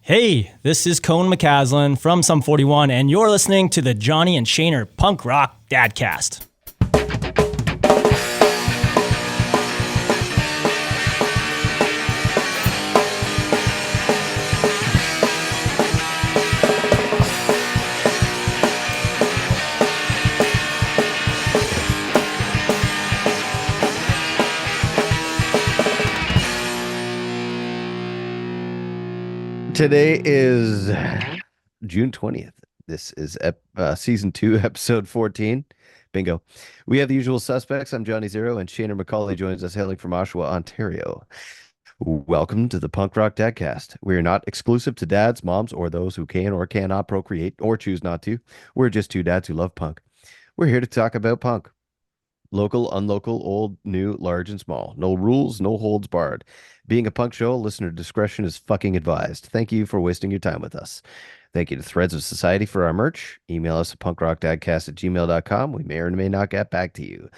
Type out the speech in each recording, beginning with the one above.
Hey, this is Cone McCaslin from Sum 41, and you're listening to the Johnny and Shaner Punk Rock Dadcast. Today is June 20th. This is season 2, episode 14. Bingo. We have the usual suspects. I'm Johnny Zero, and Shaner McCauley joins us hailing from Oshawa, Ontario. Welcome to the Punk Rock Dadcast. We are not exclusive to dads, moms, or those who can or cannot procreate or choose not to. We're just two dads who love punk. We're here to talk about punk. Local, unlocal, old, new, large, and small. No rules, no holds barred. Being a punk show, listener discretion is fucking advised. Thank you for wasting your time with us. Thank you to Threads of Society for our merch. Email us at punkrockdadcast@gmail.com. We may or may not get back to you.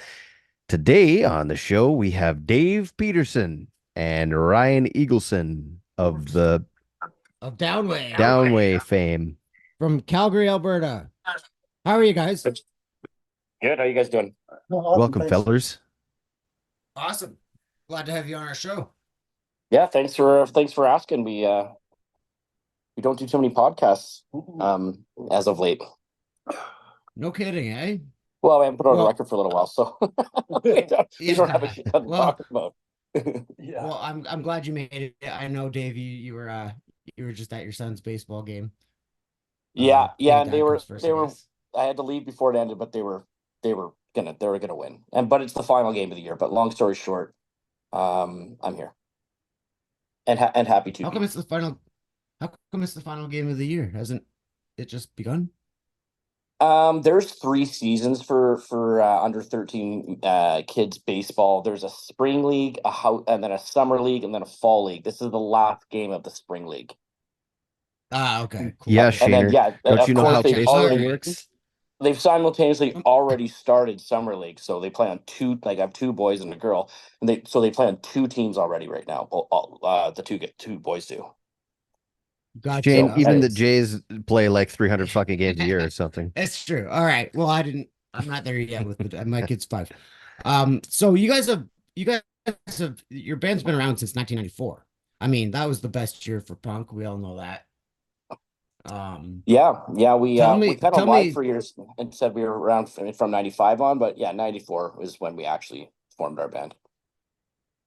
Today on the show, we have Dave Peterson and Ryan Eagleson of Downway fame. From Calgary, Alberta. How are you guys? Good. How you guys doing? Welcome, fellers. Awesome. Glad to have you on our show. Yeah, thanks for asking. We don't do too many podcasts as of late. No kidding, eh? Well, we haven't put on a record for a little while, so we don't have a shit ton to talk about. Yeah. Well, I'm glad you made it. I know, Dave, you were just at your son's baseball game. Yeah, and they were. I had to leave before it ended, but they were gonna win. But it's the final game of the year. But long story short, I'm here and happy to. How come it's the final game of the year? Hasn't it just begun? There's 3 seasons for under 13 kids baseball. There's a spring league, and then a summer league, and then a fall league. This is the last game of the spring league. Okay. Cool. Yeah, Shaner. Don't you know how baseball works? They've simultaneously already started summer league, so they play on 2. Like I have 2 boys and a girl, and they play on 2 teams already right now. The two boys do. Gotcha. Shane, even the Jays play like 300 fucking games a year or something. It's true. All right. Well, I'm not there yet with my kid's 5. So you guys have your band's been around since 1994. I mean, that was the best year for punk. We all know that. We kind of lied for years and said we were around from 95 on, but yeah, 94 was when we actually formed our band.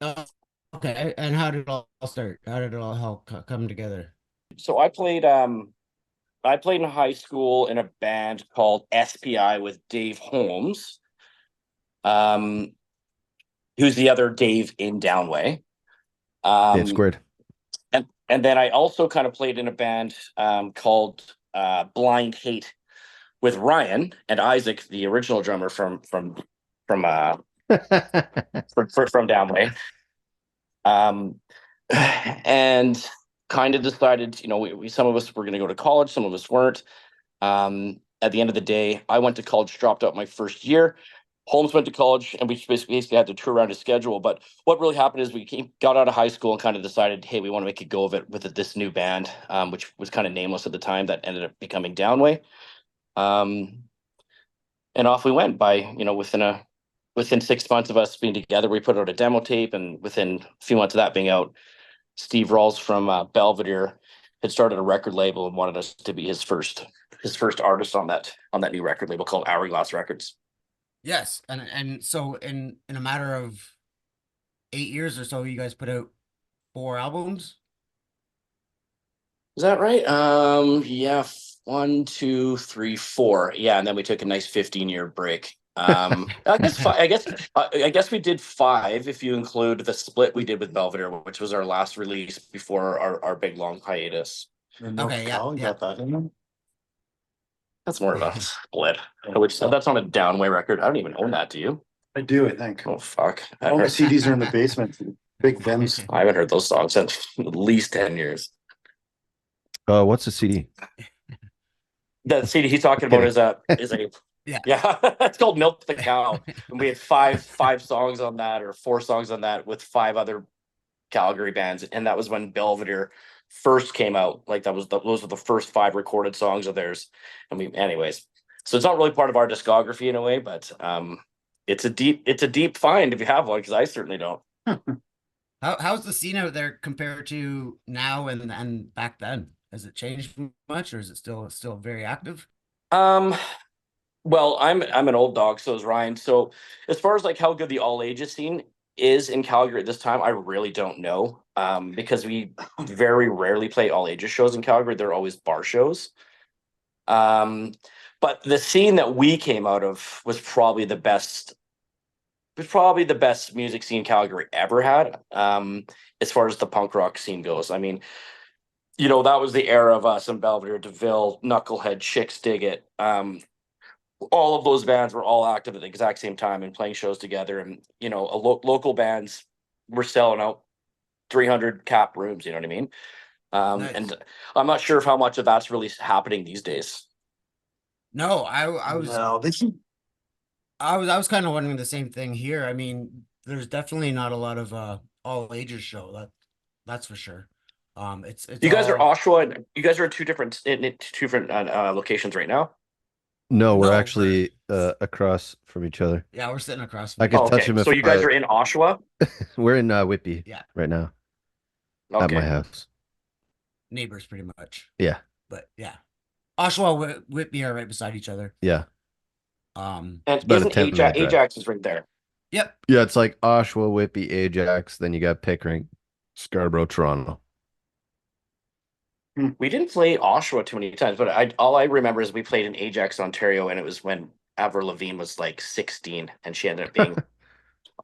Okay. And how did it all start? How did it all come together? So I played in high school in a band called SPI with Dave Holmes, who's the other Dave in Downway. Dave squared. And then I also kind of played in a band called Blind Hate with Ryan and Isaac, the original drummer from Downway. And kind of decided, we some of us were going to go to college, some of us weren't. At the end of the day, I went to college, dropped out my first year. Holmes went to college, and we basically had to tour around his schedule. But what really happened is we got out of high school and kind of decided, hey, we want to make a go of it with this new band, which was kind of nameless at the time, that ended up becoming Downway. And off we went. Within 6 months of us being together, we put out a demo tape, and within a few months of that being out, Steve Rawls from Belvedere had started a record label and wanted us to be his first artist on that new record label called Hourglass Records. Yes, and so in a matter of 8 years or so, you guys put out 4 albums. Is that right? Yeah, 1, 2, 3, 4. Yeah, and then we took a nice 15-year break. I guess we did 5 if you include the split we did with Belvedere, which was our last release before our big long hiatus. Okay, yeah. Got that. That's more of a split. That's on a Downway record. I don't even own that. Do you? I do, I think. Oh fuck! All my CDs are in the basement. Big Vims. I haven't heard those songs in at least 10 years. What's the CD? The CD he's talking about is a yeah. It's called Milk the Cow, and we had five songs on that, or 4 songs on that, with 5 other Calgary bands, and that was when Belvedere first came out. Like those were the first 5 recorded songs of theirs. Anyways, so it's not really part of our discography in a way, but it's a deep find if you have one, because I certainly don't. How's the scene out there compared to now and back then? Has it changed much, or is it still very active? Well, I'm an old dog, so is Ryan. So as far as like how good the all ages scene is in Calgary at this time, I really don't know. Because we very rarely play all ages shows in Calgary. They're always bar shows. But the scene that we came out of was probably the best. It was probably the best music scene Calgary ever had. As far as the punk rock scene goes, I mean, that was the era of us in Belvedere, Deville, Knucklehead, Chixdiggit. All of those bands were all active at the exact same time and playing shows together. And, local bands were selling out 300 cap rooms, you know what I mean? Nice. And I'm not sure how much of that's really happening these days. No, I was No, I was kind of wondering the same thing here. I mean, there's definitely not a lot of all ages show, that's for sure. It's You guys are all- Oshawa, and you guys are in two different locations right now. No, we're No, actually across from each other. Yeah, we're sitting across I from could Oh, touch okay, him if so you guys I- are in Oshawa. We're in Whitby Yeah. right now at Okay. my house. neighbors pretty much. Yeah. But yeah. Oshawa, Whitby are right beside each other. Yeah. And about a isn't 10-minute drive. Ajax is right there? Yep. Yeah, it's like Oshawa, Whitby, Ajax. Then you got Pickering, Scarborough, Toronto. We didn't play Oshawa too many times, but all I remember is we played in Ajax, Ontario, and it was when Avril Lavigne was like 16, and she ended up being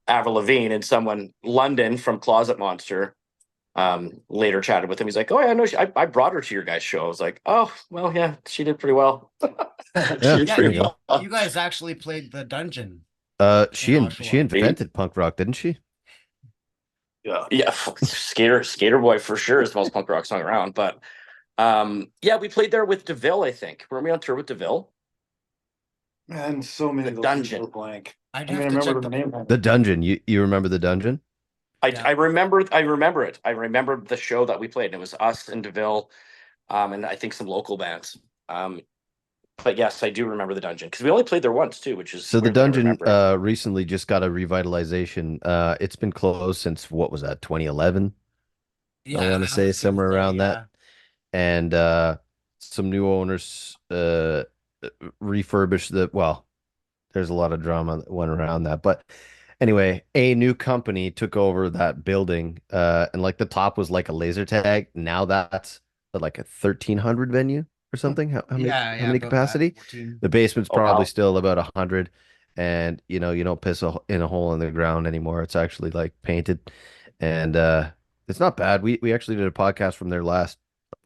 Avril Lavigne, and someone London from Closet Monster later chatted with him. He's like, "Oh yeah, no, I brought her to your guys' show." I was like, "Oh well, yeah, she did pretty well." Yeah, She did Yeah, pretty you, well. you guys actually played the dungeon. She in she Oshawa. invented punk rock, didn't she? Yeah, Skater Boy for sure is the most punk rock song around. But yeah, we played there with Deville, I think. Were we on tour with Deville? and so many The of those dungeon. people blank. I'd I mean, I have to remember check the name. The Dungeon. You remember the Dungeon? Yeah. I remember it. I remember the show that we played, and it was us and Deville, and I think some local bands. But yes, I do remember the dungeon, because we only played there once too, which is So the weird that I Dungeon remember it. recently just got a revitalization. It's been closed since, what was that, 2011? Yeah, I want to was say gonna somewhere around yeah. that. And some new owners refurbished there's a lot of drama that went around that. But anyway, a new company took over that building, and like the top was like a laser tag. Now that's like a 1,300 venue or something. How many Yeah, how many about that, capacity? 14. The basement's Oh, probably wow. still about 100, and you don't piss in a hole in the ground anymore. It's actually like painted, and it's not bad. We actually did a podcast from there was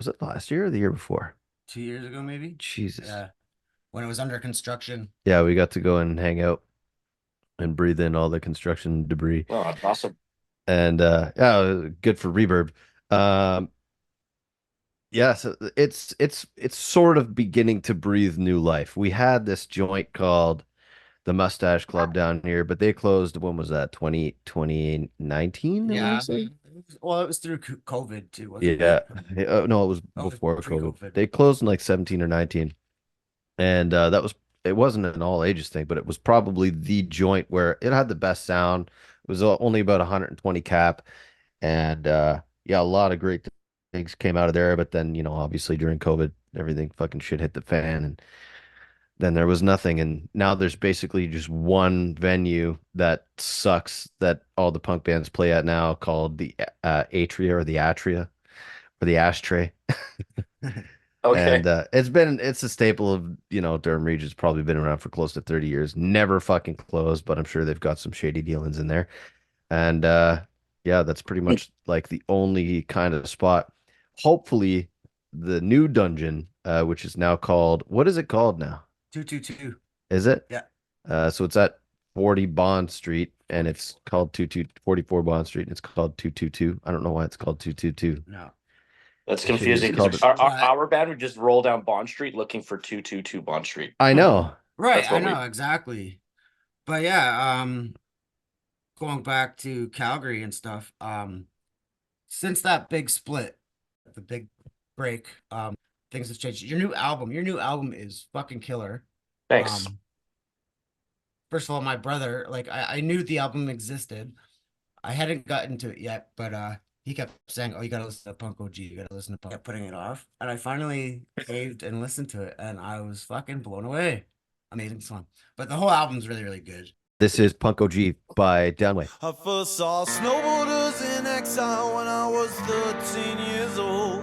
it last year or the year before? 2 years ago, maybe. Jesus. Yeah, when it was under construction. Yeah, we got to go and hang out and breathe in all the construction debris. Oh, that's awesome. And yeah, good for reverb. Yeah, so it's sort of beginning to breathe new life. We had this joint called the Mustache Club down here, but they closed, when was that? 2019, I Yeah. want to say? Well, it was through COVID too, wasn't Yeah. it? No, it was Oh, before COVID. pre-COVID. They closed in like 17 or 19. And it wasn't an all ages thing, but it was probably the joint where it had the best sound. It was only about 120 cap. And yeah, a lot of great things came out of there. But then, obviously during COVID, everything fucking shit hit the fan. And then there was nothing. And now there's basically just one venue that sucks that all the punk bands play at now, called the Atria or the Atria or the Ashtray. Okay. And it's a staple of, Durham Region's probably been around for close to 30 years. Never fucking closed, but I'm sure they've got some shady dealings in there. And yeah, that's pretty much like the only kind of spot. Hopefully the new dungeon, which is now called, what is it called now? 222. Is it? Yeah. So it's at 40 Bond Street, and it's called 44 Bond Street, and it's called 222. I don't know why it's called 222. No. That's They should confusing, just because call our band would just roll down Bond Street looking for 222 Bond Street. I know. Right, That's I what we- know exactly. But yeah, going back to Calgary and stuff, since that big split, the big break. Things have changed. Your new album is fucking killer. Thanks. First of all, my brother, like I knew the album existed. I hadn't gotten to it yet, but he kept saying, "Oh, you gotta listen to Punk OG. You gotta listen to Punk." I kept putting it off, and I finally caved and listened to it, and I was fucking blown away. Amazing song, but the whole album's really, really good. This is Punk OG by Downway. I first saw snowboarders in exile when I was 13 years old.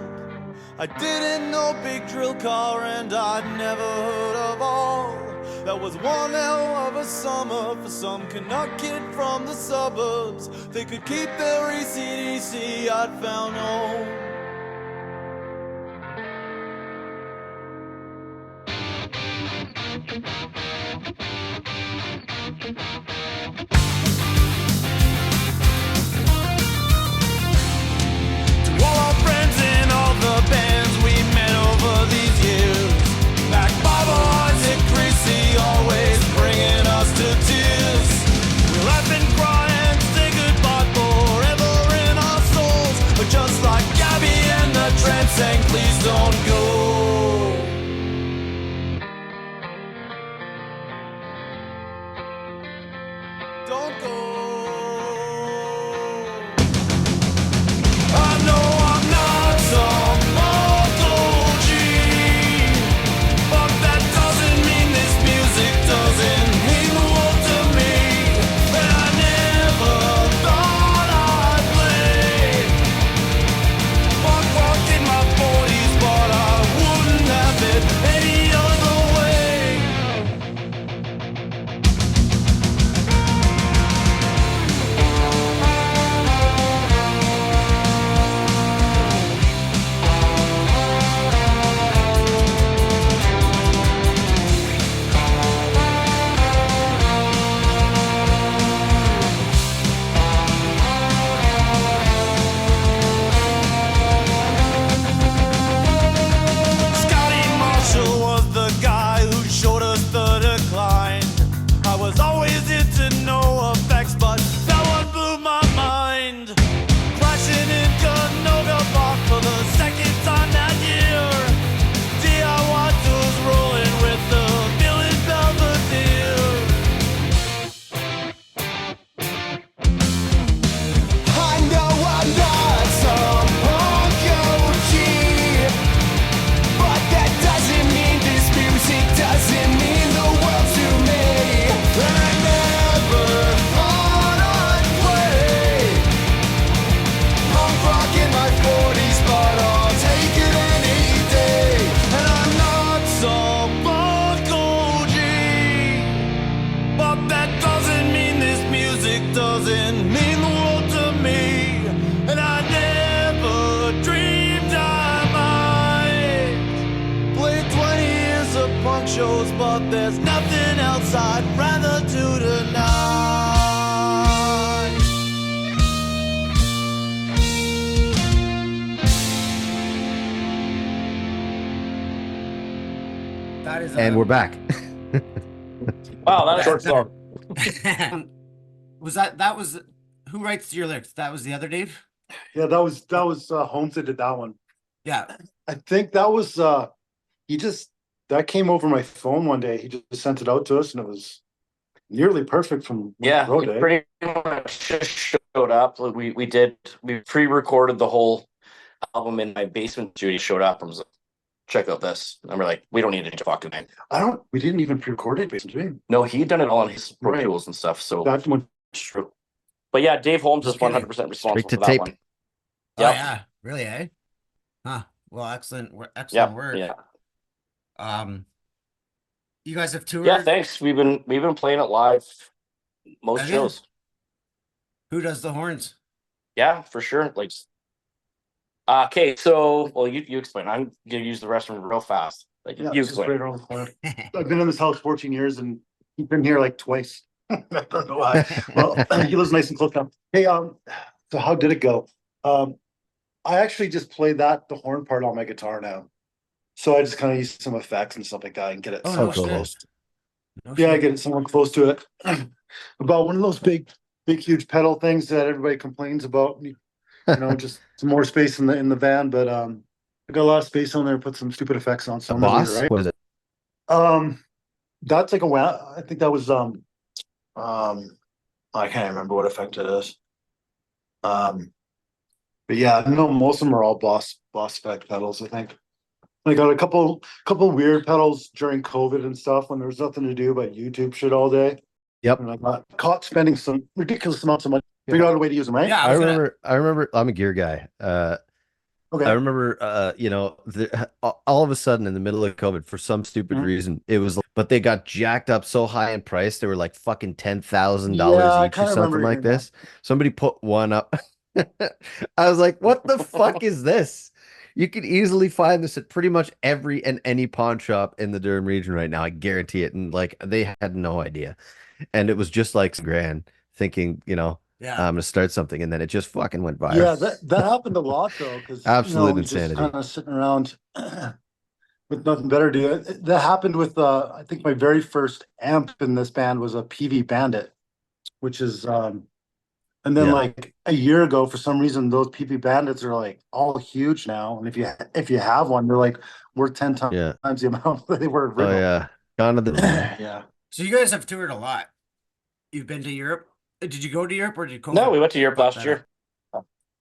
I didn't know big drill car and I'd never heard of all. That was one hell of a summer for some Canuck kid from the suburbs. They could keep their AC/DC, I'd found home. All our friends in all the bands we met over these years, like Baba Hearts and Chrissy, always bringing us to tears. We laugh and cry and say goodbye forever in our souls, but just like Gabby and the Tramp sang, please don't go. Don't go. I know I'm not some OG, but that doesn't mean this music doesn't mean the world to me. And I never thought I'd play punk rock in my 40s, but I wouldn't have it any other way. Scotty Marshall was the guy who showed us the decline. I was always into no effects, but that one blew my mind. Crashing in Canoga Park for the second time that year. DIY tools rolling with the Deville and Belvedere. I know I'm not some punk OG, but that doesn't mean this music doesn't mean the world to me. And I never thought I'd play punk rock in my 40s, but I'll take it any day. And I'm not some punk OG, but that doesn't mean this music doesn't mean the world to me. And I never dreamed I might play 20 years of punk shows, but there's nothing else I'd rather do tonight. That is, And we're back. Wow, that is short song. that was who writes your lyrics? That was the other Dave. Yeah, that was Holmes that did that one. Yeah, I think that was that came over my phone one day. He just sent it out to us, and it was nearly perfect from Yeah, Road we Day. pretty much just showed up. We pre-recorded the whole album in my basement. Judy showed up and was like, check out this. And we're like, we don't need to change a fucking thing. We didn't even pre-record it, basically. No, he'd done it all on his Pro Right. Tools and stuff. So, That one's true. but yeah, Dave Holmes is No kidding. 100% responsible Straight to for that tape. one. Oh Yep. yeah, really, eh? Huh. Well, excellent Yep. work. Yeah. You guys have toured. Yeah. Thanks. We've been playing it live most Have you? shows. Who does the horns? Yeah, for sure. Like, okay. So, well, you explain. I'm gonna use the restroom real fast. Like, Yeah, you it's just explain. right around the corner. I've been in this house 14 years, and he's been here like twice. I don't know why. Well, he lives nice and close now. Hey, so how did it go? I actually just play the horn part on my guitar now. So I just kind of use some effects and stuff like that and get it Oh, somewhat no shit. close. No Yeah, I shit. get it somewhat close to it. About one of those big, huge pedal things that everybody complains about. just some more space in the van, but I got a lot of space on there. Put some stupid effects on. So A I'm gonna leave it, Boss? right? What is it? That's like I think that was I can't remember what effect it is. But yeah, no, most of them are all boss spec pedals, I think. I got a couple weird pedals during COVID and stuff when there was nothing to do but YouTube shit all day. Yep. And I got caught spending some ridiculous amounts of money. Figured out a way to use them, right? Yeah, I remember I'm a gear guy. Okay. I remember, all of a sudden in the middle of COVID, for some stupid reason, it was, but they got jacked up so high in price. They were like fucking $10,000 Yeah, I each or kinda something remember like hearing that. this. Somebody put one up. I was like, what the fuck is this? You could easily find this at pretty much every and any pawn shop in the Durham region right now. I guarantee it. And like, they had no idea. And it was just like grand thinking, Yeah. I'm gonna start something, and then it just fucking went viral. Yeah, that happened a lot though, because Absolute just insanity. kind of sitting around with nothing better to do. That happened with I think my very first amp in this band was a PV Bandit, which is and then Yeah. like a year ago, for some reason, those PV Bandits are like all huge now, and if you have one, they're like worth 10 Yeah. times the amount that they were Oh original. yeah. Gone to the Yeah. So you guys have toured a lot. You've been to Europe. Did you go to Europe or did COVID? No, we went to Europe fuck last that year.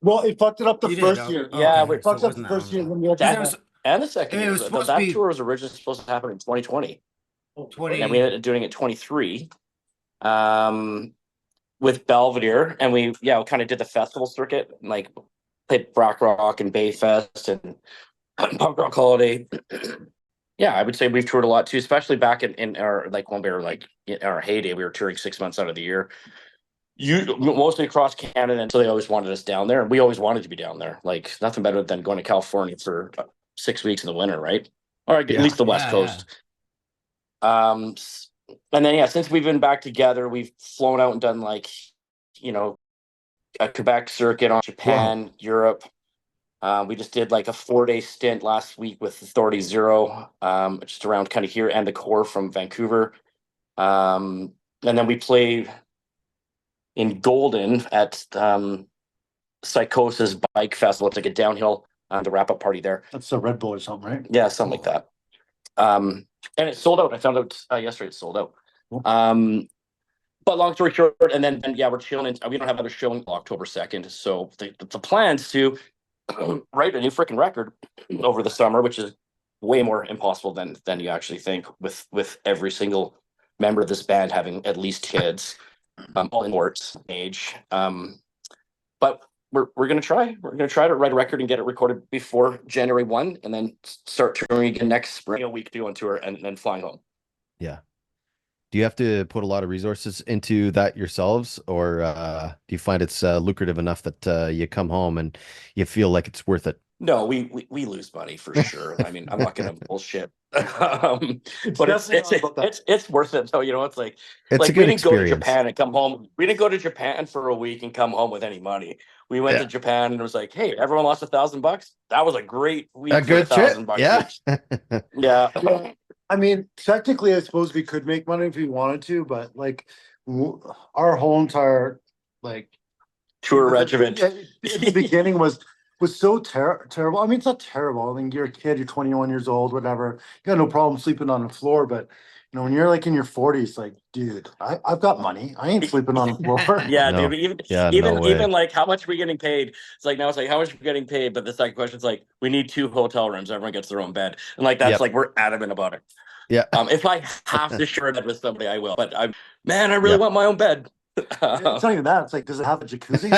Well, it fucked it up the You did, first oh. year. Oh, Yeah, okay. we It fucked So it up the wasn't first that year long when ago. we Because had it was And the second It year. was supposed to That be- tour was originally supposed to happen in 2020. 20. And we ended up doing it 23 with Belvedere. And we kind of did the festival circuit, like played Rock Rock and Bayfest and Punk Rock Holiday. Yeah, I would say we've toured a lot too, especially back in our, like, when we were like in our heyday, we were touring 6 months out of the year. Mostly across Canada, and so they always wanted us down there, and we always wanted to be down there. Like, nothing better than going to California for 6 weeks in the winter, right? Or at least the West Yeah, Coast. And then since we've been back together, we've flown out and done like, a Quebec circuit on Japan, Europe. We just did like a 4-day stint last week with Authority Zero, just around kind of here, and the Core from Vancouver. And then we played in Golden at Psychosis Bike Festival. It's like a downhill, the wrap-up party there. That's a Red Bull or something, right? Yeah, something like that. And it sold out. I found out yesterday it sold out. But long story short, and then we're chilling. We don't have another show until October 2nd. So the plans to write a new freaking record over the summer, which is way more impossible than you actually think, with every single member of this band having at least kids, all in sports age. But we're gonna try. We're gonna try to write a record and get it recorded before January 1, and then start touring again next spring. A week doing tour and then flying home. Yeah. Do you have to put a lot of resources into that yourselves, or do you find it's lucrative enough that you come home and you feel like it's worth it? No, we lose money for sure. I mean, I'm not gonna bullshit. But it's worth it. So it's like It's a we good didn't go to experience. Japan and come home. We didn't go to Japan for a week and come home with any money. We went to Japan and it was like, hey, everyone lost $1,000. That was a great week. A good trip. $1,000 Yeah. each. Yeah. I mean, technically, I suppose we could make money if we wanted to, but like our whole entire like Tour regiment. in the beginning was so terrible. I mean, it's not terrible. I mean, you're a kid, you're 21 years old, whatever. You got no problem sleeping on the floor, but when you're like in your 40s, like, dude, I've got money. I ain't sleeping on the floor. Yeah, No. dude. Yeah, Even no way. even like, how much are we getting paid? It's like, now it's like, how much are we getting paid? But the second question is like, we need 2 hotel rooms. Everyone gets their own bed, and like that's Yep. like, we're adamant about it. Yeah. If I have to share that with somebody, I will. But I really Yep. want my own bed. It's not even that. It's like, does it have a jacuzzi? You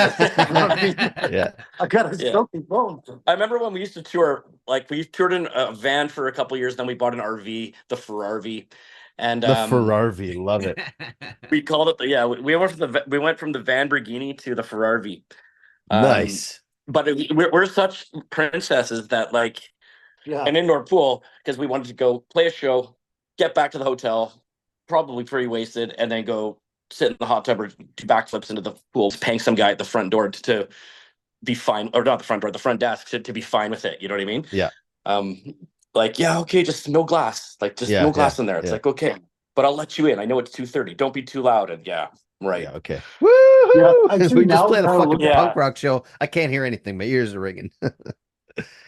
know what I mean? Yeah. I got a Yeah. soaking phone. I remember when we used to tour, like we toured in a van for a couple of years, then we bought an RV, the Ferrari. And The Ferrari, love it. we called it we went from the Lamborghini to the Ferrari. Nice. But we're such princesses that like an indoor pool, because we wanted to go play a show, get back to the hotel, probably pretty wasted, and then go sit in the hot tub or do backflips into the pool, paying some guy at the front door to be fine, or not the front door, the front desk to be fine with it. You know what I mean? Yeah. Like, okay, just no glass, like just no glass in there. It's like, okay, but I'll let you in. I know it's 2:30. Don't be too loud. And yeah, right. Yeah, okay. Woo! actually, We just now played a kinda fucking look- Yeah. punk rock show. I can't hear anything. My ears are ringing.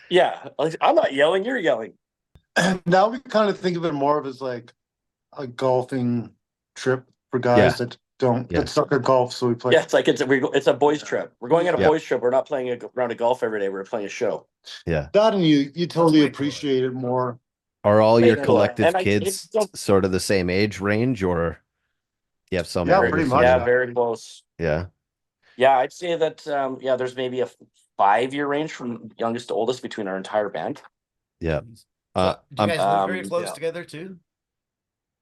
Yeah, I'm not yelling. You're yelling. Now we kind of think of it more of as like a golfing trip for guys that don't Yeah. that suck at golf. So we play. Yeah, it's like it's a boys trip. We're going on a Yeah. boys trip. We're not playing a round of golf every day. We're playing a show. Yeah. That, and you totally way cooler. appreciate it more. Are all your Way cooler. collective And kids don't- sort of the same age range, or you have some? Yeah, older, pretty some much. Yeah, younger? very close. Yeah. Yeah, I'd say that. Yeah, there's maybe a 5-year range from youngest to oldest between our entire band. Yeah. Do you guys live very close yeah. together too?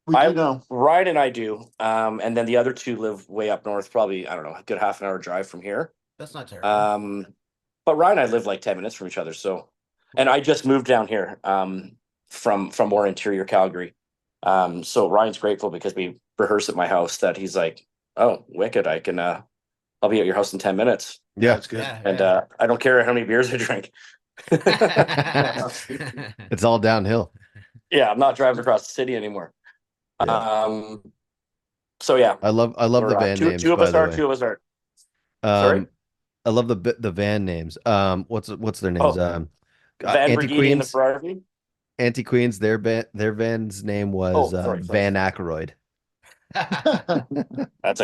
We do know. Ryan and I do. And then the other two live way up north, probably, I don't know, a good half an hour drive from here. That's not terrible. But Ryan and I live like 10 minutes from each other. So, and I just moved down here from more interior Calgary. So Ryan's grateful because we rehearse at my house that he's like, oh, wicked. I can, I'll be at your house in 10 minutes. Yeah. That's good. Yeah, And yeah. I don't care how many beers I drink. It's all downhill. Yeah, I'm not driving across the city anymore. Yeah. So yeah. I love the We're, van names. two of by us the are, way. two of us are. Sorry? I love the van names. What's their names? Van Anti Brigidi and the Queens. Ferrari. Anti Queens. Their van's name was Oh, sorry. Van Aykroyd. That's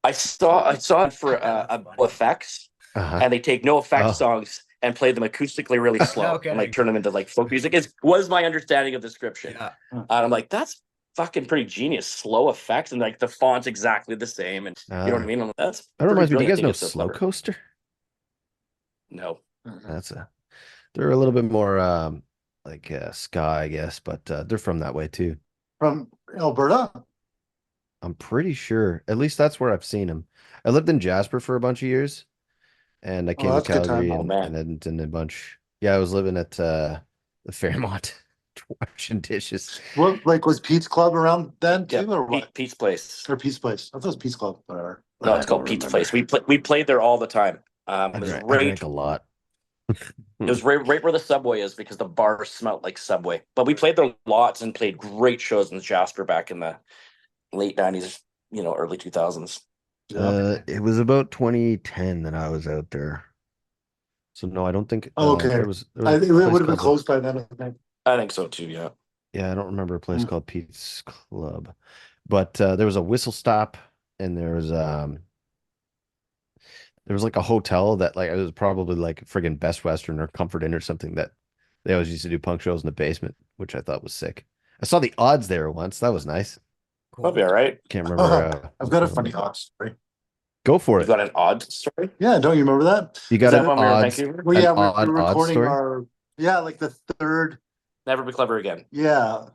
I saw it for effects, and they take no effects Oh. songs and play them acoustically really slow Okay. and like turn them into like folk music. Was my understanding of the description. Yeah. And I'm like, that's fucking pretty genius. Slow effects and like the font's exactly the same, and you know what I mean. I'm like, that's That reminds me. Do pretty you guys brilliant. know I think it's so Slow clever. Coaster? No. They're a little bit more like ska, I guess, but they're from that way too. From Alberta. I'm pretty sure. At least that's where I've seen them. I lived in Jasper for a bunch of years, and I came to that's a good time. Calgary Oh, and, man. and Edmonton a bunch. Yeah, I was living at the Fairmont, washing dishes. What was Pete's Club around then too, Yeah, or what? Pete's Place. Or Pete's Place? I thought it was Pete's Club. Whatever. No, it's I called don't Pete's remember. Place. We played there all the time. It I was drank, I right. drank a lot. It was right where the Subway is because the bar smelled like Subway. But we played there lots and played great shows in Jasper back in the late 90s, early 2000s. It was about 2010 that I was out there. So no, I don't think. Oh, okay. There was It a place would have been called- closed by then, I think. I think so too, yeah. Yeah, I don't remember a place Mm. called Pete's Club, but there was a Whistle Stop, and there was like a hotel that like it was probably like friggin' Best Western or Comfort Inn or something that they always used to do punk shows in the basement, which I thought was sick. I saw the Odds there once. That was nice. That'll be all right. Can't remember. I've got a funny odd story. Go for You it. got an odd story? Yeah, don't you remember that? You got Is that an when we were in Odds. Vancouver? Well, An yeah, odd we're recording story? like the third. Never be clever again. Yeah.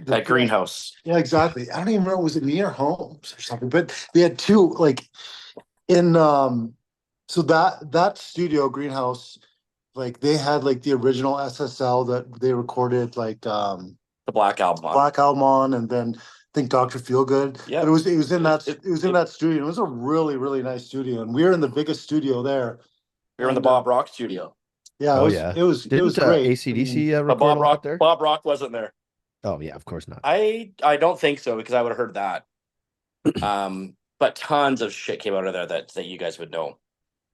At Greenhouse. Yeah, exactly. I don't even remember, was it me or Holmes or something? But we had two like in so that studio Greenhouse, like they had like the original SSL that they recorded like The Black Album. on. Black Album on, and then I think Dr. Feelgood. Yeah. But it was in that It- it was in that studio. It was a really, really nice studio. And we were in the biggest studio there. We were in the Bob Rock studio. Yeah, Oh, it was yeah. it was Didn't great. AC/DC But record Bob a lot Rock there? Bob Rock wasn't there. Oh yeah, of course not. I don't think so because I would have heard that. But tons of shit came out of there that you guys would know.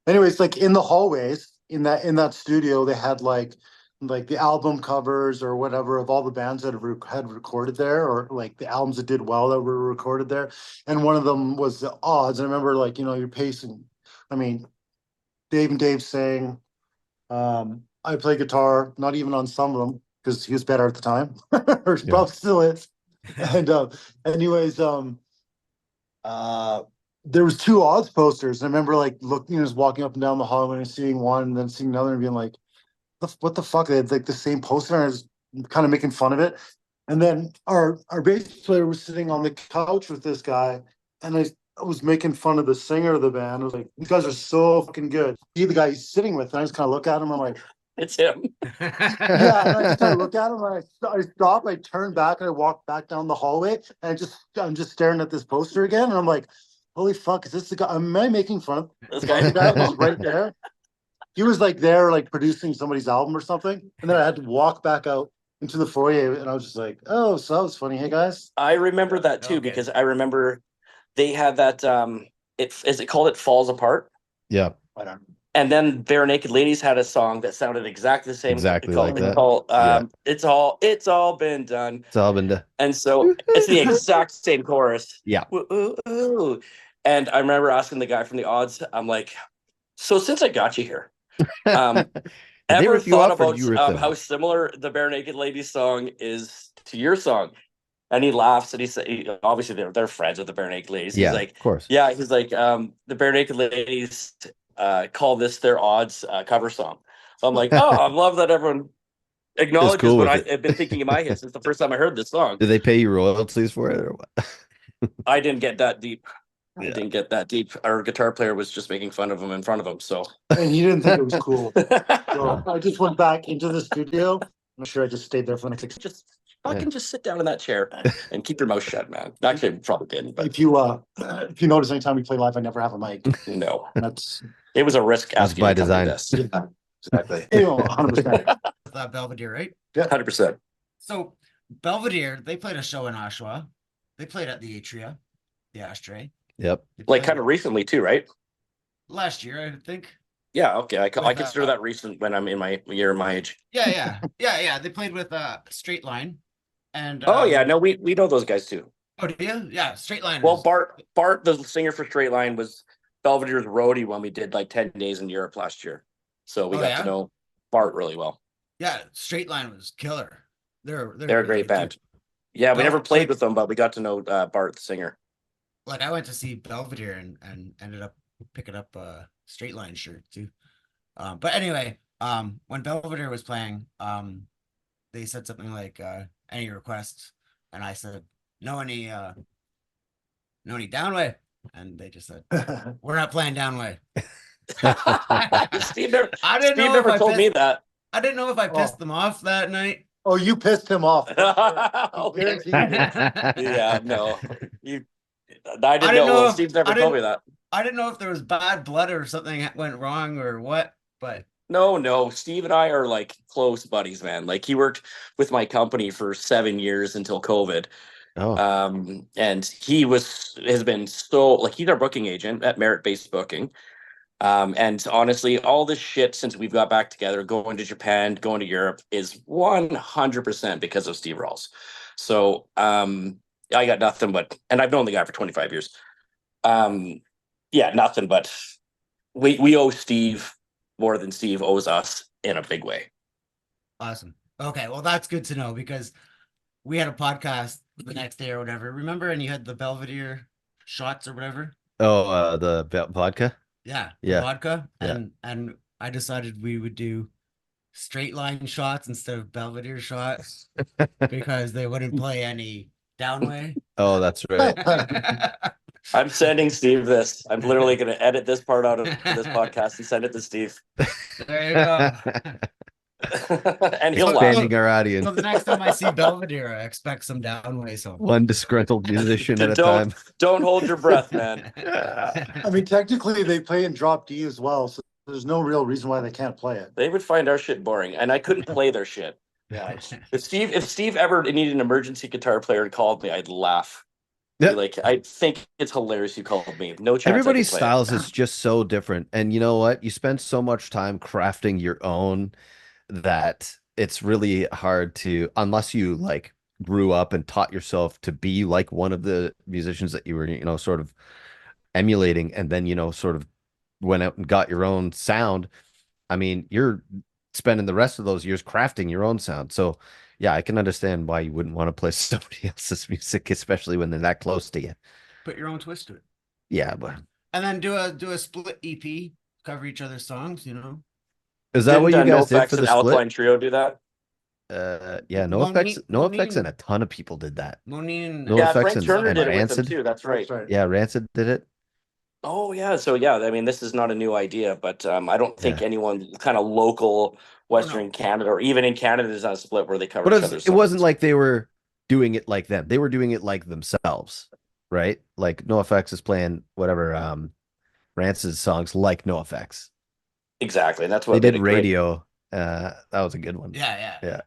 Anyways, like in the hallways in that studio, they had like the album covers or whatever of all the bands that had recorded there, or like the albums that did well that were recorded there. And one of them was the Odds. And I remember like, you're pacing. I mean, Dave sang. I play guitar, not even on some of them because he was better at the time, or Yeah. probably still is. And anyways, there was two Odds posters. I remember like looking, just walking up and down the hallway and seeing one and then seeing another and being like, what the fuck? They had like the same poster, and I was kind of making fun of it. And then our bass player was sitting on the couch with this guy, and I was making fun of the singer of the band. I was like, "You guys are so fucking good." He, the guy he's sitting with, and I just kind of look at him. I'm like, It's him. "Yeah." And I just kind of look at him, and I stop. I turn back, and I walk back down the hallway, and I'm just staring at this poster again, and I'm like, "Holy fuck! Is this the guy? Am I making fun of This the guy. guy that was right there?" He was like there, like producing somebody's album or something, and then I had to walk back out into the foyer, and I was just like, "Oh, so that was funny. Hey guys." I remember that too, Okay. because I remember they had that is it called It Falls Apart? Yeah, I don't. And then Bare Naked Ladies had a song that sounded exactly the same. Exactly like that. Called, Yeah. it's all been done. it's all been done. And so it's the exact same chorus. Yeah. Woo, ooh, ooh. And I remember asking the guy from the odds, I'm like, so since I got you here, Did they ever rip you thought off or about you ripped them how off? similar the Bare Naked Ladies song is to your song? And he laughs and he said, obviously they're friends with the Bare Naked Ladies. Yeah, He's like, of course. yeah, he's like, the Bare Naked Ladies call this their odds cover song. So I'm like, oh, I love that everyone acknowledges cool what with it. I've been thinking in my head since the first time I heard this song. Did they pay you royalties for it or what? I didn't get that deep. I Yeah. didn't get that deep. Our guitar player was just making fun of him in front of him. So And he didn't think it was cool. So I just went back into the studio. I'm sure I just stayed there for the next 6. just fucking just sit down in that chair and keep your mouth shut, man. Actually, I probably didn't, but If you notice, anytime we play live, I never have a mic. no, That's it was a risk That's asking by you to come do design. this. Exactly. 100%. Belvedere, right? 100%. So Belvedere, they played a show in Oshawa. They played at the Atria, the Ashtray. Yep. They Like played kind of recently too, right? last year, I think. Yeah. Okay. I With, consider that recent when I'm in my age. Yeah. They played with Straight Line, and Oh yeah. No, we know those guys too. Oh, do you? Yeah, Straight Line. Well, was- Bart, the singer for Straight Line, was Belvedere's roadie when we did like 10 days in Europe last year. So we Oh, got yeah? to know Bart really well. Yeah, Straight Line was killer. They're They're a really great good. band. Yeah, we Well, never played like- with them, but we got to know Bart, the singer. Like I went to see Belvedere and ended up picking up a Straight Line shirt too. But anyway, when Belvedere was playing, they said something like any requests, and I said no any Downway, and they just said we're not playing Downway. Steve never, I didn't Steve know never if I told me pissed, that. I didn't know if I pissed Oh. them off that night. Oh, you pissed him off. Okay. Yeah, no. I didn't didn't know. know if- Steve's never I told me didn't- that. I didn't know if there was bad blood or something that went wrong or what, but No. Steve and I are like close buddies, man. Like he worked with my company for 7 years until COVID. Oh, And he has been so like he's our booking agent at Merit Based Booking. And honestly, all this shit since we've got back together, going to Japan, going to Europe, is 100% because of Steve Rawls. So I got nothing but, and I've known the guy for 25 years. Yeah, nothing but we owe Steve more than Steve owes us in a big way. awesome. Okay, well that's good to know because we had a podcast the next day or whatever. Remember, and you had the Belvedere shots or whatever. the vodka. Yeah, the Yeah, vodka, yeah. and I decided we would do Straight Line shots instead of Belvedere shots because they wouldn't play any Downway. Oh, that's right. I'm sending Steve this. I'm literally going to edit this part out of this podcast and send it to Steve. There you go. And he'll laugh. Expanding our audience. So the next time I see Belvedere, I expect some Downway song. One disgruntled musician at a Don't- time. Don't hold your breath, man. I mean, technically they play in drop D as well, so there's no real reason why they can't play it. They would find our shit boring, and I couldn't play their shit. Yeah. If Steve ever needed an emergency guitar player and called me, I'd laugh. Be Yeah. like, I think it's hilarious you called me. No chance. I Everybody's could play it. styles is just so different. And you know what? You spend so much time crafting your own that it's really hard to, unless you like grew up and taught yourself to be like one of the musicians that you were, sort of emulating, and then, sort of went out and got your own sound. I mean, you're spending the rest of those years crafting your own sound. So yeah, I can understand why you wouldn't want to play somebody else's music, especially when they're that close to you. Put your own twist to it, Yeah, but and then do a split EP, cover each other's songs. is that what you Didn't, guys did NoFX for the and split? Alkaline Trio do that? Yeah, Monique- NoFX and a ton of people did that. Monique, No Yeah, Effects Frank and- Turner and did it with Rancid. them too. That's right. That's right. Yeah, Rancid did it. Oh yeah, so yeah, I mean, this is not a new idea, but I don't think Yeah. anyone kind of local Western Canada or even in Canada is on a split where they cover But each other's it wasn't songs. like they were doing it like them. They were doing it like themselves, right? Like NoFX is playing whatever Rancid's songs like NoFX. Exactly, and that's They what did made it great. Radio. That was a good one. yeah.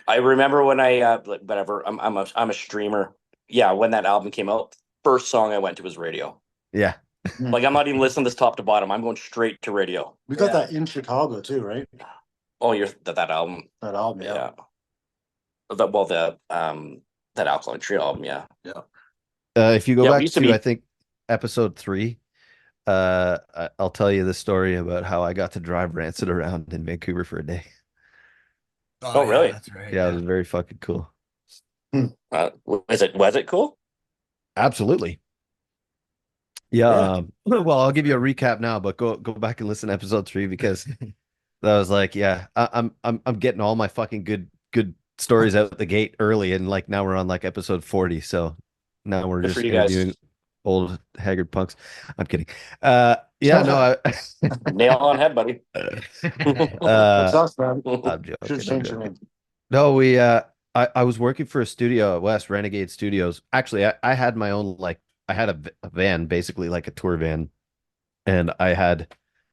I remember when whatever. I'm a streamer. Yeah, when that album came out, first song I went to was radio. Yeah. Like I'm not even listening to this top to bottom. I'm going straight to radio. We got that in Chicago too, right? Oh, that album. That album, Yeah. That Alkaline Trio album. Yeah. If you go Yeah, we back used to to, be- I think, episode 3, I'll tell you the story about how I got to drive Rancid around in Vancouver for a day. Oh, really? That's right. Yeah, it was very fucking cool. Was it cool? Absolutely. Yeah. Well, I'll give you a recap now, but go back and listen to episode 3 because that was like, yeah, I'm getting all my fucking good stories out the gate early, and like now we're on like episode 40, so now we're Good just for you guys. interviewing old haggard punks. I'm kidding. Yeah, no, Nail on head, buddy. It's uh, us, man. I'm joking. Should I'm change your joking. name. No, I was working for a studio at West Renegade Studios. Actually, I had my own, like, I had a van, basically like a tour van, and I had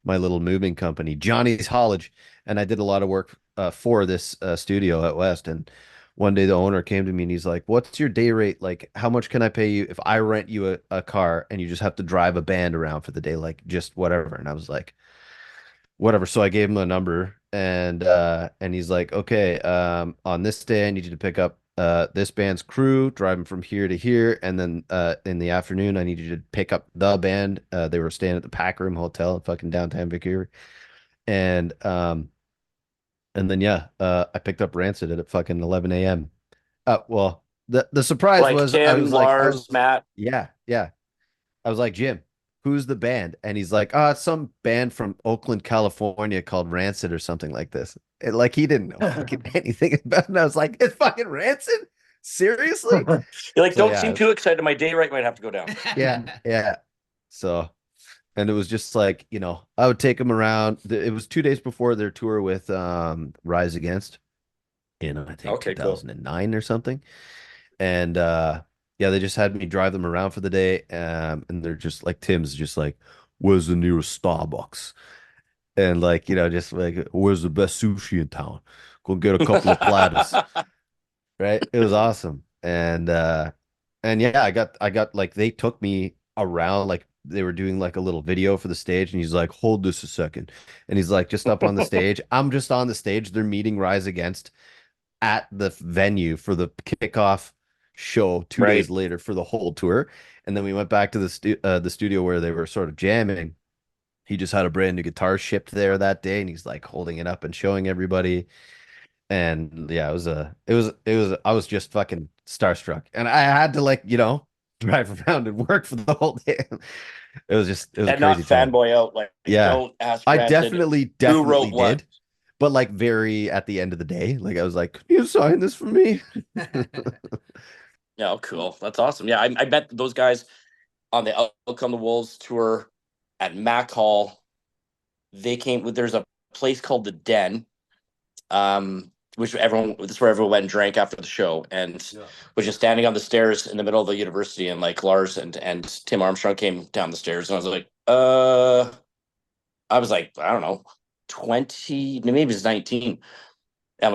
my little moving company, Johnny's Haulage, and I did a lot of work for this studio at West. And one day the owner came to me and he's like, "What's your day rate? Like, how much can I pay you if I rent you a car and you just have to drive a band around for the day, like just whatever?" And I was like, whatever. So I gave him a number, and he's like, "Okay, on this day I need you to pick up this band's crew, drive them from here to here, and then in the afternoon I need you to pick up the band." They were staying at the Pack Room Hotel in fucking downtown Vancouver, and then yeah, I picked up Rancid at fucking 11 a.m. Well, the surprise Like was Tim, I was like, Lars, Matt. yeah. I was like, "Jim, who's the band?" And he's like, it's some band from Oakland, California called Rancid or something like this. And like, he didn't know fucking anything about it. And I was like, "It's fucking Rancid? Seriously?" You're like, So, don't yeah. seem too excited. My day rate might have to go down. Yeah. So, and it was just like, I would take them around. It was 2 days before their tour with Rise Against in, I think, Okay, cool. 2009 or something. And yeah, they just had me drive them around for the day. And they're just like, Tim's just like, "Where's the nearest Starbucks?" And like, just like, "Where's the best sushi in town? Go get a couple of platters." Right? It was awesome. And yeah, I got like, they took me around, like they were doing like a little video for the stage, and he's like, "Hold this a second." And he's like, just up on the stage. I'm just on the stage. They're meeting Rise Against at the venue for the kickoff show 2 days later for the whole tour. And then we went back to the studio where they were sort of jamming. He just had a brand new guitar shipped there that day, and he's like holding it up and showing everybody. And yeah, I was just fucking starstruck, and I had to, like, drive around and work for the whole day. It was And a not crazy time. fanboy out. Like, Yeah. don't ask I Rancid definitely who wrote what. did, but like very at the end of the day, like I was like, "Can you sign this for me?" Yeah, cool. That's awesome. Yeah, I met those guys on the Outcome the Wolves tour at Mac Hall. They came with, there's a place called the Den, this is where everyone went and drank after the show, and was just standing on the stairs in the middle of the university, and like Lars and Tim Armstrong came down the stairs, and I was like, I was like, I don't know, 20, maybe it was 19. And I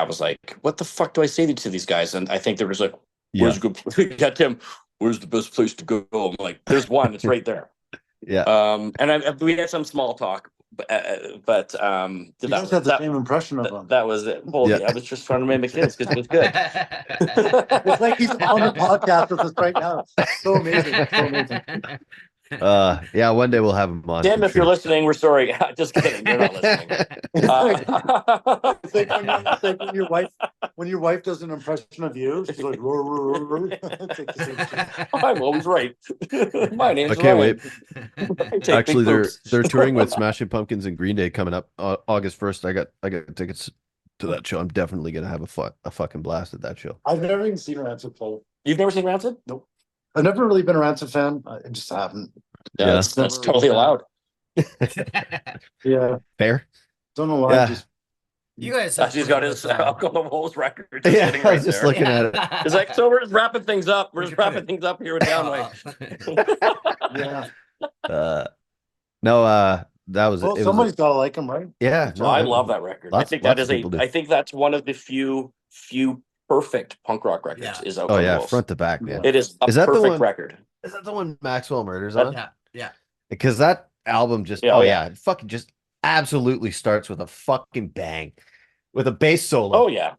was like, what the fuck do I say to these guys? And I think they were just like, "Where's a good yeah, Tim, where's the best place to go?" I'm like, "There's one, it's right there." Yeah. And we had some small talk, but You guys had the same impression of him. that was it. Holy, I was just trying to mimic his because it was good. It's like he's on the podcast with us right now. So amazing. So amazing. Yeah, one day we'll have him on. Tim, for if you're sure. listening, we're sorry. Just kidding. You're not listening. It's like when your wife does an impression of you, she's like, "Roar, roar, roar, roar." It's like the same shit. I'm always right. My name's I can't Ryan. wait. Actually, they're touring with Smashing Pumpkins and Green Day coming up August 1st. I got tickets to that show. I'm definitely gonna have a fucking blast at that show. I've never even seen Rancid play. You've never seen Rancid? Nope. I've never really been a Rancid fan. I just haven't. Yeah, Yeah. that's totally allowed. Yeah. Fair. Don't know why. Yeah. Just You guys. He's got his Alcohol Wolves record just Yeah, sitting I right was just there. looking at it. It's like, so we're just wrapping things up. We're just wrapping things up here with Downway. yeah. No, that was Well, it. somebody's gotta like him, right? Yeah, So no, I love that record. I lots- think that lots is of people do. I think that's one of the few perfect punk rock records. Yeah. Is Out Oh Come the yeah, Wolves. front to back, man. It is a Is that the perfect one- record. Is that the one Maxwell Murders That- on? Yeah. Yeah. Because that album just Yeah, oh oh, yeah, it fucking just absolutely starts with a fucking bang, with a bass solo. Oh yeah,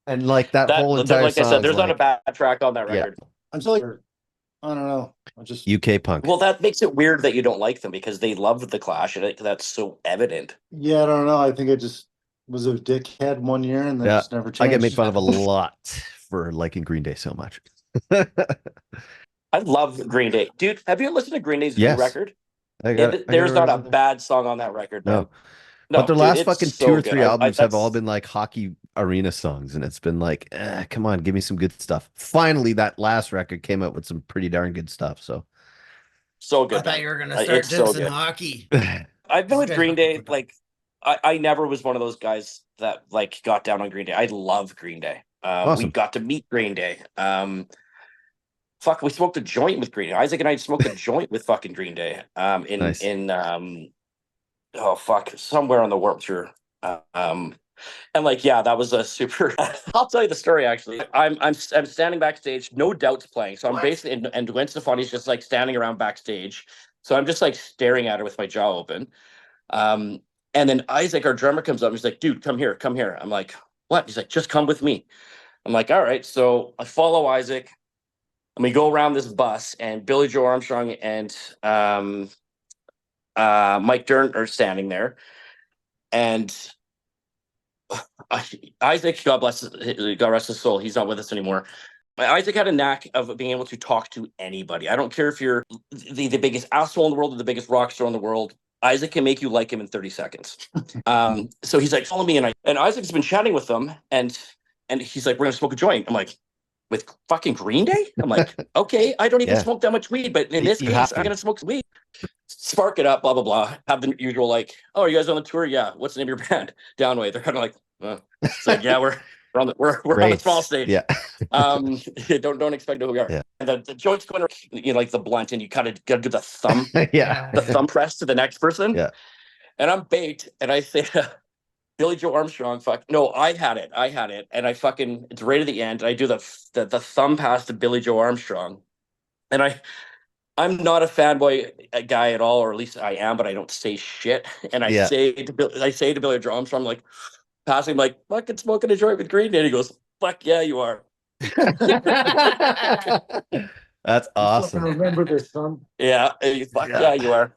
And like that whole entire like I song. said, there's not a bad track on that Yeah. record. I'm still like, I don't know. I just UK punk. Well, that makes it weird that you don't like them because they love the Clash, and that's so evident. yeah, I don't know. I think I just was a dickhead one year and then Yeah, just never changed. I get made fun of a lot for liking Green Day so much. I love Green Day, dude. Have you listened to Green Day's new Yes. record? I got- I There's got not a it. bad song on that record. No. Man. But their dude, last it's fucking so 2 or good. 3 albums have all that's- been like hockey arena songs, and it's been like, come on, give me some good stuff. Finally, that last record came out with some pretty darn good stuff. So so I good. thought man. you were gonna It's start so dissing good. hockey. I've been with Okay. Green Day. Like, I never was one of those guys that like got down on Green Day. I love Green Day. We Awesome. got to meet Green Day. Fuck, we smoked a joint with Green Day. Isaac and I smoked a joint with fucking Green Day. Nice. Oh fuck, somewhere on the Warped Tour. And like, yeah, that was a super. I'll tell you the story. Actually, I'm standing backstage. No Doubt's playing, so I'm basically and Gwen Stefani's just like standing around backstage. So I'm just like staring at her with my jaw open. And then Isaac, our drummer, comes up and he's like, "Dude, come here, come here." I'm like, "What?" He's like, "Just come with me." I'm like, "All right." So I follow Isaac, and we go around this bus, and Billy Joe Armstrong and Mike Dern are standing there, and Isaac, God rest his soul, he's not with us anymore. Isaac had a knack of being able to talk to anybody. I don't care if you're the biggest asshole in the world or the biggest rock star in the world. Isaac can make you like him in 30 seconds. So he's like, "Follow me," and Isaac's been chatting with them, and he's like, "We're gonna smoke a joint." I'm like, "With fucking Green Day?" I'm like, "Okay, I don't even Yeah. smoke that much weed, but in this You have case, I'm to. gonna smoke some weed." Spark it up, blah blah blah. Have the usual like, "Oh, are you guys on the tour? Yeah. What's the name of your band?" Downway. They're kind of like, it's like, "Yeah, we're on the on the Great. small stage." Yeah. Don't expect to know who we are. Yeah. And the joint's going to like the blunt, and you kind of got to do the thumb, Yeah. the thumb press to the next person. Yeah. And I'm baked, and I say, Billy Joe Armstrong, fuck no, I had it, and I fucking it's right at the end. I do the thumb pass to Billy Joe Armstrong, and I'm not a fanboy guy at all, or at least I am, but I don't say shit. And I Yeah. say to Billy Joe Armstrong, like passing, like, "Fucking smoking a joint with Green Day." And he goes, "Fuck yeah, you are." That's I awesome. remember this song. Yeah, fuck yeah, you are.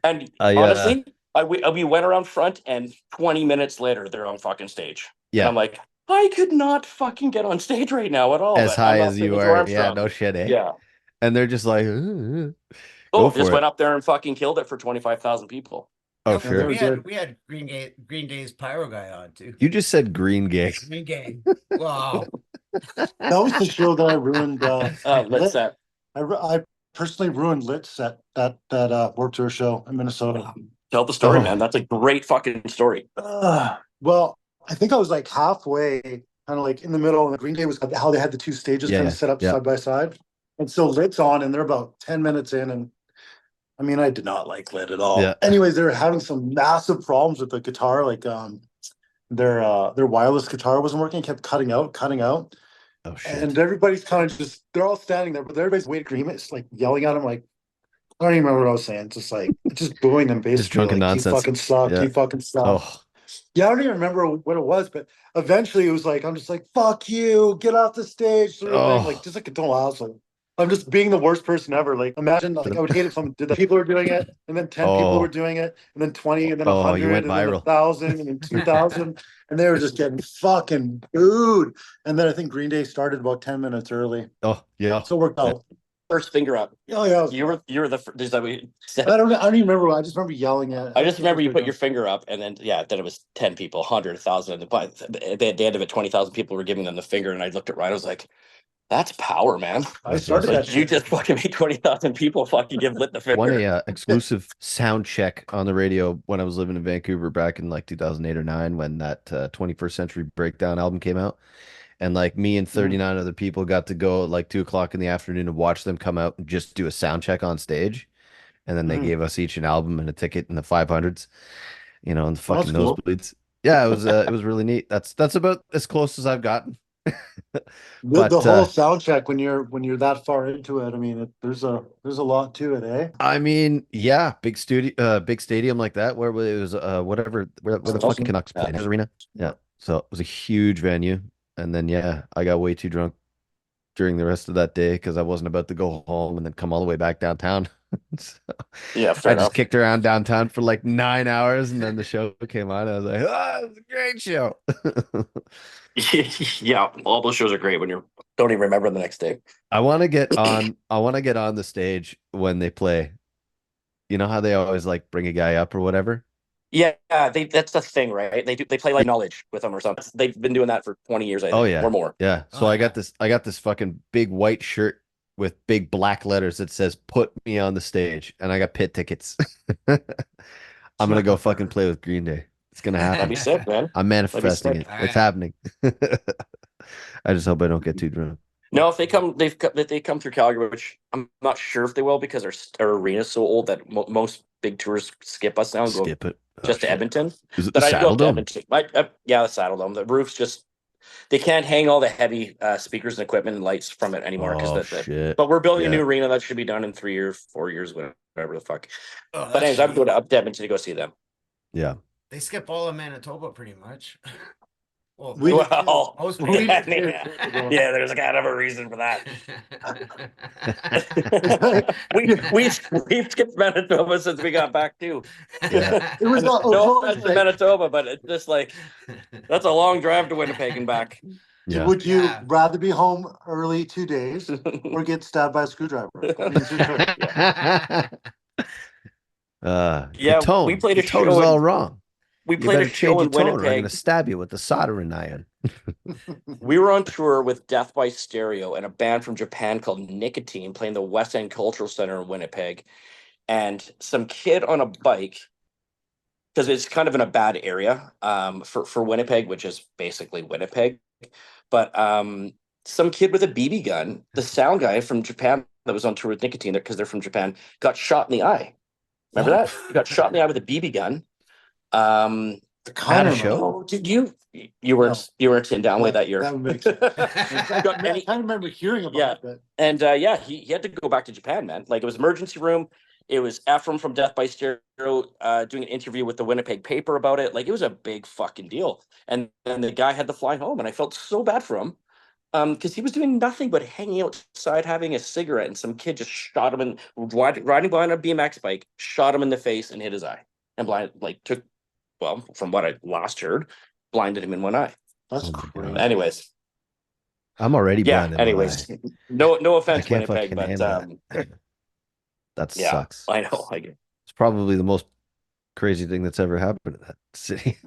And honestly, we went around front, and 20 minutes later, they're on fucking stage. And Yeah. I'm like, I could not fucking get on stage right now at all. As but I'm high not as you Billy Joe are. Yeah, Armstrong. no shit, eh? Yeah. And they're just like, Oh, for just it. went up there and fucking killed it for 25,000 people. oh, Yeah, sure. We had Green Day's pyro guy on too. You just said Green Gay. Green Day. Wow. That was the show that I ruined. Let's set. I personally ruined Lit's at that Warped Tour show in Minnesota. Tell the story, Oh. man. That's a great fucking story. Well, I think I was like halfway, kind of like in the middle, and the Green Day was how they had the two stages Yeah, kind yeah, of set up yeah. side by side. And so Lit's on, and they're about 10 minutes in, and I mean, I did not like Lit at all. Yeah. Anyways, they were having some massive problems with the guitar, like their wireless guitar wasn't working, kept cutting out. Oh, shit. And everybody's kind of just, they're all standing there, but everybody's waiting for him. It's like yelling at him, like, I don't even remember what I was saying. Just like, just booing them basically. drunken like, nonsense. You fucking suck. Yeah. You fucking suck. Oh, Yeah, I don't even remember what it was, but eventually it was like, I'm just like, fuck you, get off the stage. Sort of Oh. thing. Like, just like a total asshole. I'm just being the worst person ever. Like, imagine, like, I would hate if someone did that. People were doing it, and then 10 people Oh. were doing it, and then 20, and then Oh, 100, you went and then viral. 1,000, and then 2,000. And they were just getting fucking booed. And then I think Green Day started about 10 minutes early. oh, yeah. So it worked out. First finger up. Oh, yeah. You were the first. Is that what you said? I don't even remember. I just remember yelling at it. I just remember you put your finger up, and then then it was 10 people, 100, 1,000, and by at the end of it, 20,000 people were giving them the finger, and I looked at Ryan, I was like, "That's power, man." I started Like, that. you shit. just fucking made 20,000 people fucking give Lit the finger. Won a exclusive sound check on the radio when I was living in Vancouver back in like 2008 or 9 when that 21st Century Breakdown album came out. And like me and 39 other people got to go at like 2 o'clock in the afternoon and watch them come out and just do a sound check on stage. and then they Mhm. gave us each an album and a ticket in the 500s, in the Oh, fucking that's cool. nosebleeds. Yeah, it was really neat. That's about as close as I've gotten. The But whole sound check when you're that far into it, I mean, there's a lot to it, eh? I mean, yeah, big stadium like that where it was whatever where the fucking Canucks played, his arena. Yeah, so it was a huge venue, and then yeah, I got way too drunk during the rest of that day because I wasn't about to go home and then come all the way back downtown. So Yeah, I fair just enough. kicked around downtown for like 9 hours, and then the show came on. I was like, oh, it was a great show. Yeah, all those shows are great when you don't even remember the next day. I want to get on. I want to get on the stage when they play. You know how they always like bring a guy up or whatever. Yeah, that's the thing, right? They play like knowledge with them or something. They've been doing that for 20 years, I think, Oh yeah, or more. yeah. So Oh, I yeah. got this fucking big white shirt with big black letters that says "Put me on the stage," and I got pit tickets. I'm gonna go fucking play with Green Day. It's gonna That'd happen. be sick, man. I'm manifesting sick. it. All It's right. happening. I just hope I don't get too drunk. No, if they come, they come through Calgary, which I'm not sure if they will because our arena's so old that most big tours skip us now and go Skip it. Oh, just to shit. Edmonton. Is it the But I'd go Saddle up to Dome? Edmonton. Yeah, the Saddle Dome. The roof's just they can't hang all the heavy speakers and equipment and lights from it anymore Oh because shit. but we're building a Yeah. new arena that should be done in 3 years, 4 years, whatever the fuck. Oh, But that's anyways, I'm shitty. going up to Edmonton to go see them. Yeah. They skip all of Manitoba pretty much. Well, We- Well, most yeah, people. yeah, there's kind of a reason for that. It we've skipped Manitoba since we got back too. Yeah. was No always offense to like, Manitoba, but it's just like that's a long drive to Winnipeg and back. Yeah. would you Yeah. rather be home early 2 days or get stabbed by a screwdriver? I mean, it's your choice. Yeah, the tone. we played a the tone show is all in- wrong. We You played a better show change your in tone, or I'm Winnipeg. gonna stab you with the soldering iron. We were on tour with Death by Stereo and a band from Japan called Nicotine playing the West End Cultural Center in Winnipeg. And some kid on a bike, because it's kind of in a bad area for Winnipeg, which is basically Winnipeg. But some kid with a BB gun, the sound guy from Japan that was on tour with Nicotine, because they're from Japan, got shot in the eye. Remember that? He got shot in the eye with a BB gun. The kind At a of show? Oh, did you weren't in Downway that year? That would make sense. I Got any- kind of remember hearing about Yeah. it, but And yeah, he had to go back to Japan, man. Like it was emergency room. It was Ephraim from Death by Stereo doing an interview with the Winnipeg paper about it. Like it was a big fucking deal. And then the guy had to fly home, and I felt so bad for him. Because he was doing nothing but hanging outside having a cigarette, and some kid just shot him in riding behind a BMX bike, shot him in the face and hit his eye. And from what I last heard, blinded him in one eye. that's Oh my crazy. God. Anyways, I'm already yeah. blind in my Anyways, eye. no I offense, can't Winnipeg, fucking but handle that yeah, sucks. I know. I get. It's probably the most crazy thing that's ever happened in that city.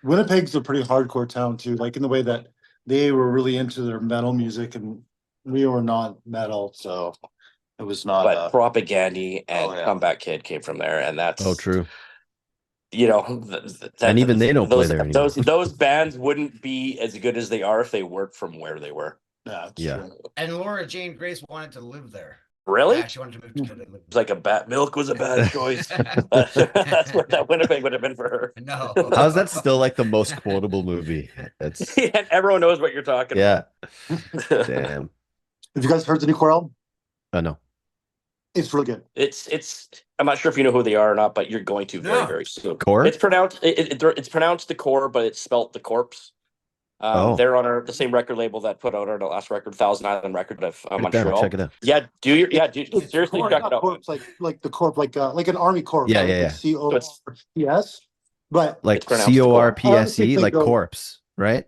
Winnipeg's a pretty hardcore town too, like in the way that they were really into their metal music and we were not metal, so it was not. But Propagandy and Oh, yeah. Comeback Kid came from there, and that's Oh, true. And even they don't play there anymore. Those bands wouldn't be as good as they are if they weren't from where they were. Yeah, it's Yeah. true. And Laura Jane Grace wanted to live there. Really? Yeah, she wanted to move to Canada. and live It's like a bad milk was a bad choice. That's what that Winnipeg would have been for her. No. How's that still like the most quotable movie? It's And everyone knows what you're talking yeah. about. Damn. Have you guys heard the new Core album? Oh no. It's really good. It's I'm not sure if you know who they are or not, but you're going to very, No. very soon. Core? It's pronounced it's pronounced the core, but it's spelt the corpse. Oh. They're on the same record label that put out our last record, Thousand Island record of Check it out, Montreal. check it out. Yeah, It's seriously core, check not it out. corpse, like the corp, like an army corp. Yeah, right? yeah, Like CORPS. But Like It's pronounced CORPSE, like go- corpse, right?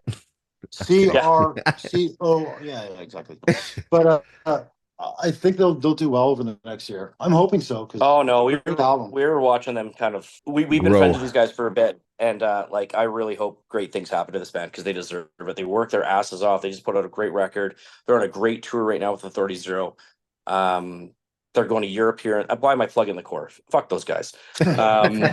CRCO. Yeah, exactly. But I think they'll do well over the next year. I'm hoping so because Oh no, we Great album. were watching them kind of. We've been Grow. friends with these guys for a bit, and like I really hope great things happen to this band because they deserve it. They work their asses off. They just put out a great record. They're on a great tour right now with Authority Zero. They're going to Europe here. Why am I plugging the core? Fuck those guys. A little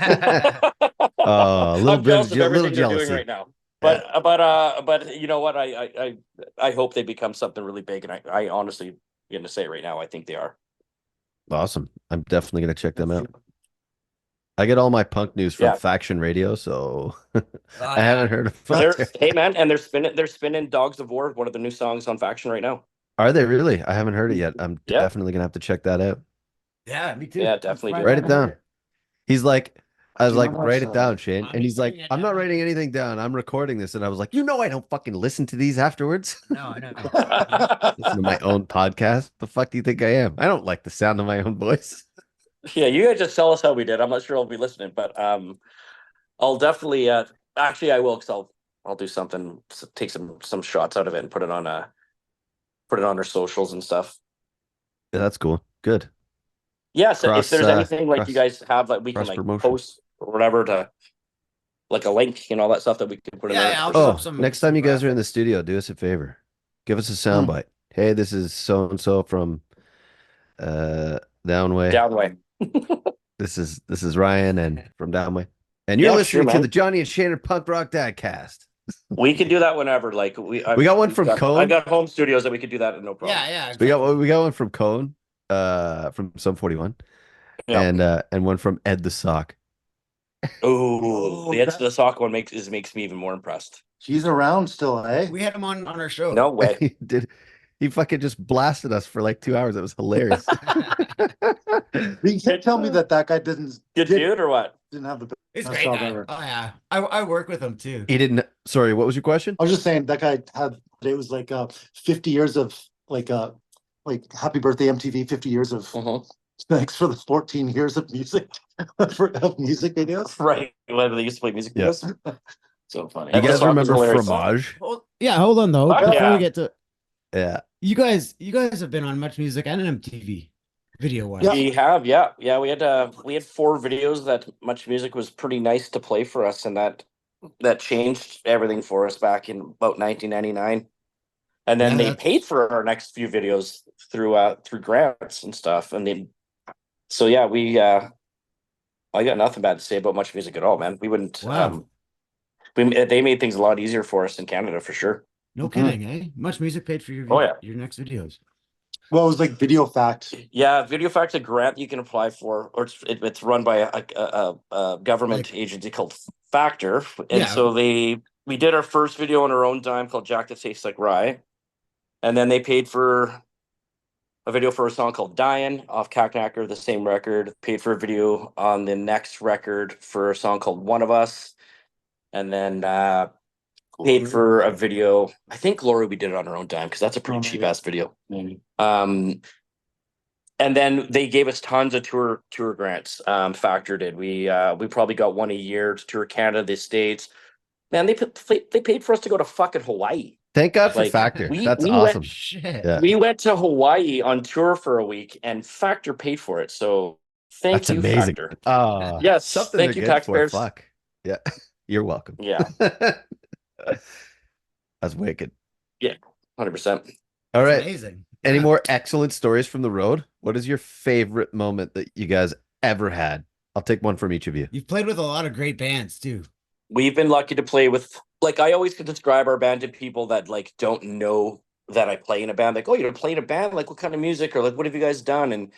I'm bit, jealous of little everything they're jealousy. doing right now. But you know what? I hope they become something really big, and I honestly going to say right now, I think they are. Awesome. I'm definitely gonna check them out. I get all my punk news from Yeah. Faction Radio, so Oh, I haven't heard of They're, hey man, and they're spinning Dogs of War, one of the new songs on Faction right now. Are they really? I haven't heard it yet. I'm Yeah. definitely gonna have to check that out. Yeah, me too. Yeah, definitely do. Write it down. He's like, I was Do you like, know write what's, it down, Shane. I'm And he's like, writing it I'm not down. writing anything down. I'm recording this. And I was like, I don't fucking listen to these afterwards. No, I know. Listen to my own podcast. The fuck do you think I am? I don't like the sound of my own voice. Yeah, you guys just tell us how we did. I'm not sure I'll be listening, but I'll definitely actually I will, because I'll do something, take some shots out of it and put it on our socials and stuff. Yeah, that's cool. Good. Yeah, so Cross, if there's anything like cross- you guys have that we can cross like promotion. post or whatever, to like a link and all that stuff that we can put in Yeah, there. yeah, I'll for put sure. up Next time you guys are in the studio, do us a favor. Give us a soundbite. Hey, this is so and so from Downway. Downway. This is Ryan and from Downway. And you're Yeah, listening sure, to man. the Johnny and Shaner Punk Rock Dadcast. We can do that whenever. Like We got one from Cone. I got home studios that we could do that, no problem. Yeah, We got one from Cone, from Sum 41, Yeah. and one from Ed the Sock. Oh, the sock one makes me even more impressed. He's around still, eh? We had him on our show. No way. He fucking just blasted us for like 2 hours. It was hilarious. You can't tell me that guy didn't Good dude or what? have the It's best great job guy. ever. Oh yeah, I work with him too. He didn't. Sorry, what was your question? I was just saying that guy had, it was like 50 years of like happy birthday MTV, 50 years of thanks for the 14 years of music of music videos. Right. When they used to play music Yeah. videos. So funny. You The guys song was remember hilarious. Fromage? Yeah, hold on though. Fuck Before yeah. we get to Yeah. you guys have been on Much Music and an MTV video wise. Yeah. We have, yeah. We had 4 videos that Much Music was pretty nice to play for us, and that changed everything for us back in about 1999. And then Yeah, they that's- paid for our next few videos through grants and stuff. And then so yeah, I got nothing bad to say about Much Music at all, man. We wouldn't Wow. they made things a lot easier for us in Canada for sure. No kidding, eh? Much Music paid for your Oh, yeah. your next videos. Well, it was like Video Fact. Yeah, Video Fact's a grant you can apply for, or it's run by a government Like- agency called Factor, and Yeah. so we did our first video on our own dime called Jack That Tastes Like Rye, and then they paid for a video for a song called Dying off Cackknacker, the same record. Paid for a video on the next record for a song called One of Us, and then paid for a video. I think Glory we did it on our own dime because that's a pretty cheap ass video. And then they gave us tons of tour grants. Factor did. We probably got one a year to tour Canada, the States. Man, they paid for us to go to fucking Hawaii. Thank God for Like, Factor. we That's went- awesome. Shit. Yeah. We went to Hawaii on tour for a week, and Factor paid for it. So thank That's you, amazing. Factor. Oh, Yes, something thank to you, get for. taxpayers. Fuck. Yeah. You're welcome. Yeah, That's wicked. 100%. All right. Amazing. Any Yeah. more excellent stories from the road? What is your favorite moment that you guys ever had? I'll take one from each of you. You've played with a lot of great bands too. We've been lucky to play with, like, I always could describe our band to people that like don't know that I play in a band. Like, oh, you're playing a band? Like, what kind of music? Or like, what have you guys done? And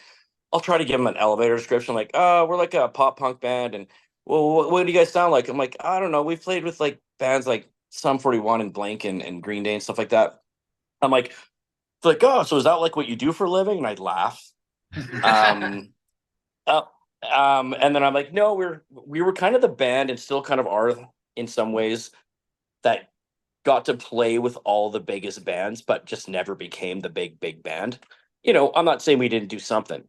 I'll try to give them an elevator description, like, oh, we're like a pop punk band. And well, what do you guys sound like? I'm like, I don't know. We've played with like bands like Sum 41 and Blank and Green Day and stuff like that. I'm like, it's like, oh, so is that like what you do for a living? And I'd laugh. And then I'm like, no, we were kind of the band and still kind of are in some ways that got to play with all the biggest bands, but just never became the big band. You know, I'm not saying we didn't do something,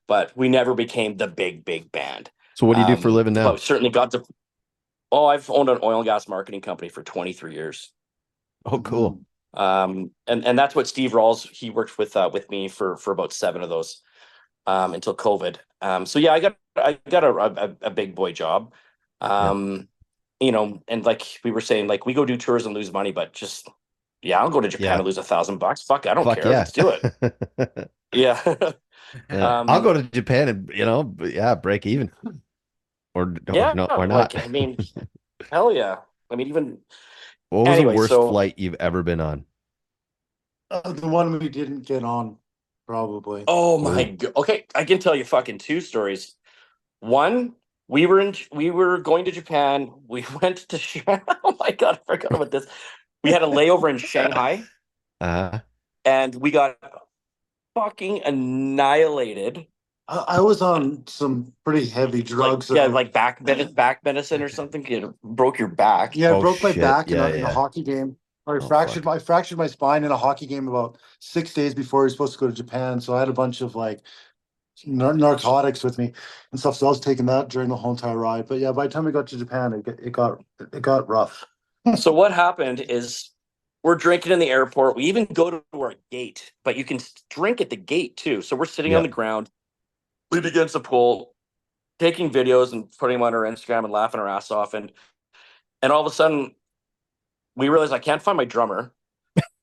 but we never became the big band. So what do you do for a living now? But certainly got to. Oh, I've owned an oil and gas marketing company for 23 years. Oh, cool. And that's what Steve Rawls, he worked with me for about 7 of those until COVID. So yeah, I got a big boy job. You know, and like we were saying, like we go do tours and lose money, but just I'll go to Japan and lose $1,000. Fuck, I don't Fuck care. yeah. Let's do it. Yeah. Yeah. I'll go to Japan and break even. Or Yeah, no, or not. like, I mean, hell yeah. I mean, even What was anyway, the worst so- flight you've ever been on? The one we didn't get on. Probably. Oh my god. Okay, I can tell you fucking two stories. One, we were going to Japan. We went to oh my god, I forgot about this. We had a layover in Shanghai Uh, and we got fucking annihilated. I was on some pretty heavy drugs. Like back medicine or something. You broke your back. Yeah, I Oh, broke my shit. back Yeah, in a yeah. hockey game. Or Oh, I fractured my spine in a hockey game about 6 days before we were supposed to go to Japan. So I had a bunch of like narcotics with me and stuff. So I was taking that during the whole entire ride. But yeah, by the time we got to Japan, it got rough. So what happened is we're drinking in the airport. We even go to our gate, but you can drink at the gate too. So we're sitting on the ground, leaned against the pool, taking videos and putting them on our Instagram and laughing our ass off. And all of a sudden, we realize I can't find my drummer.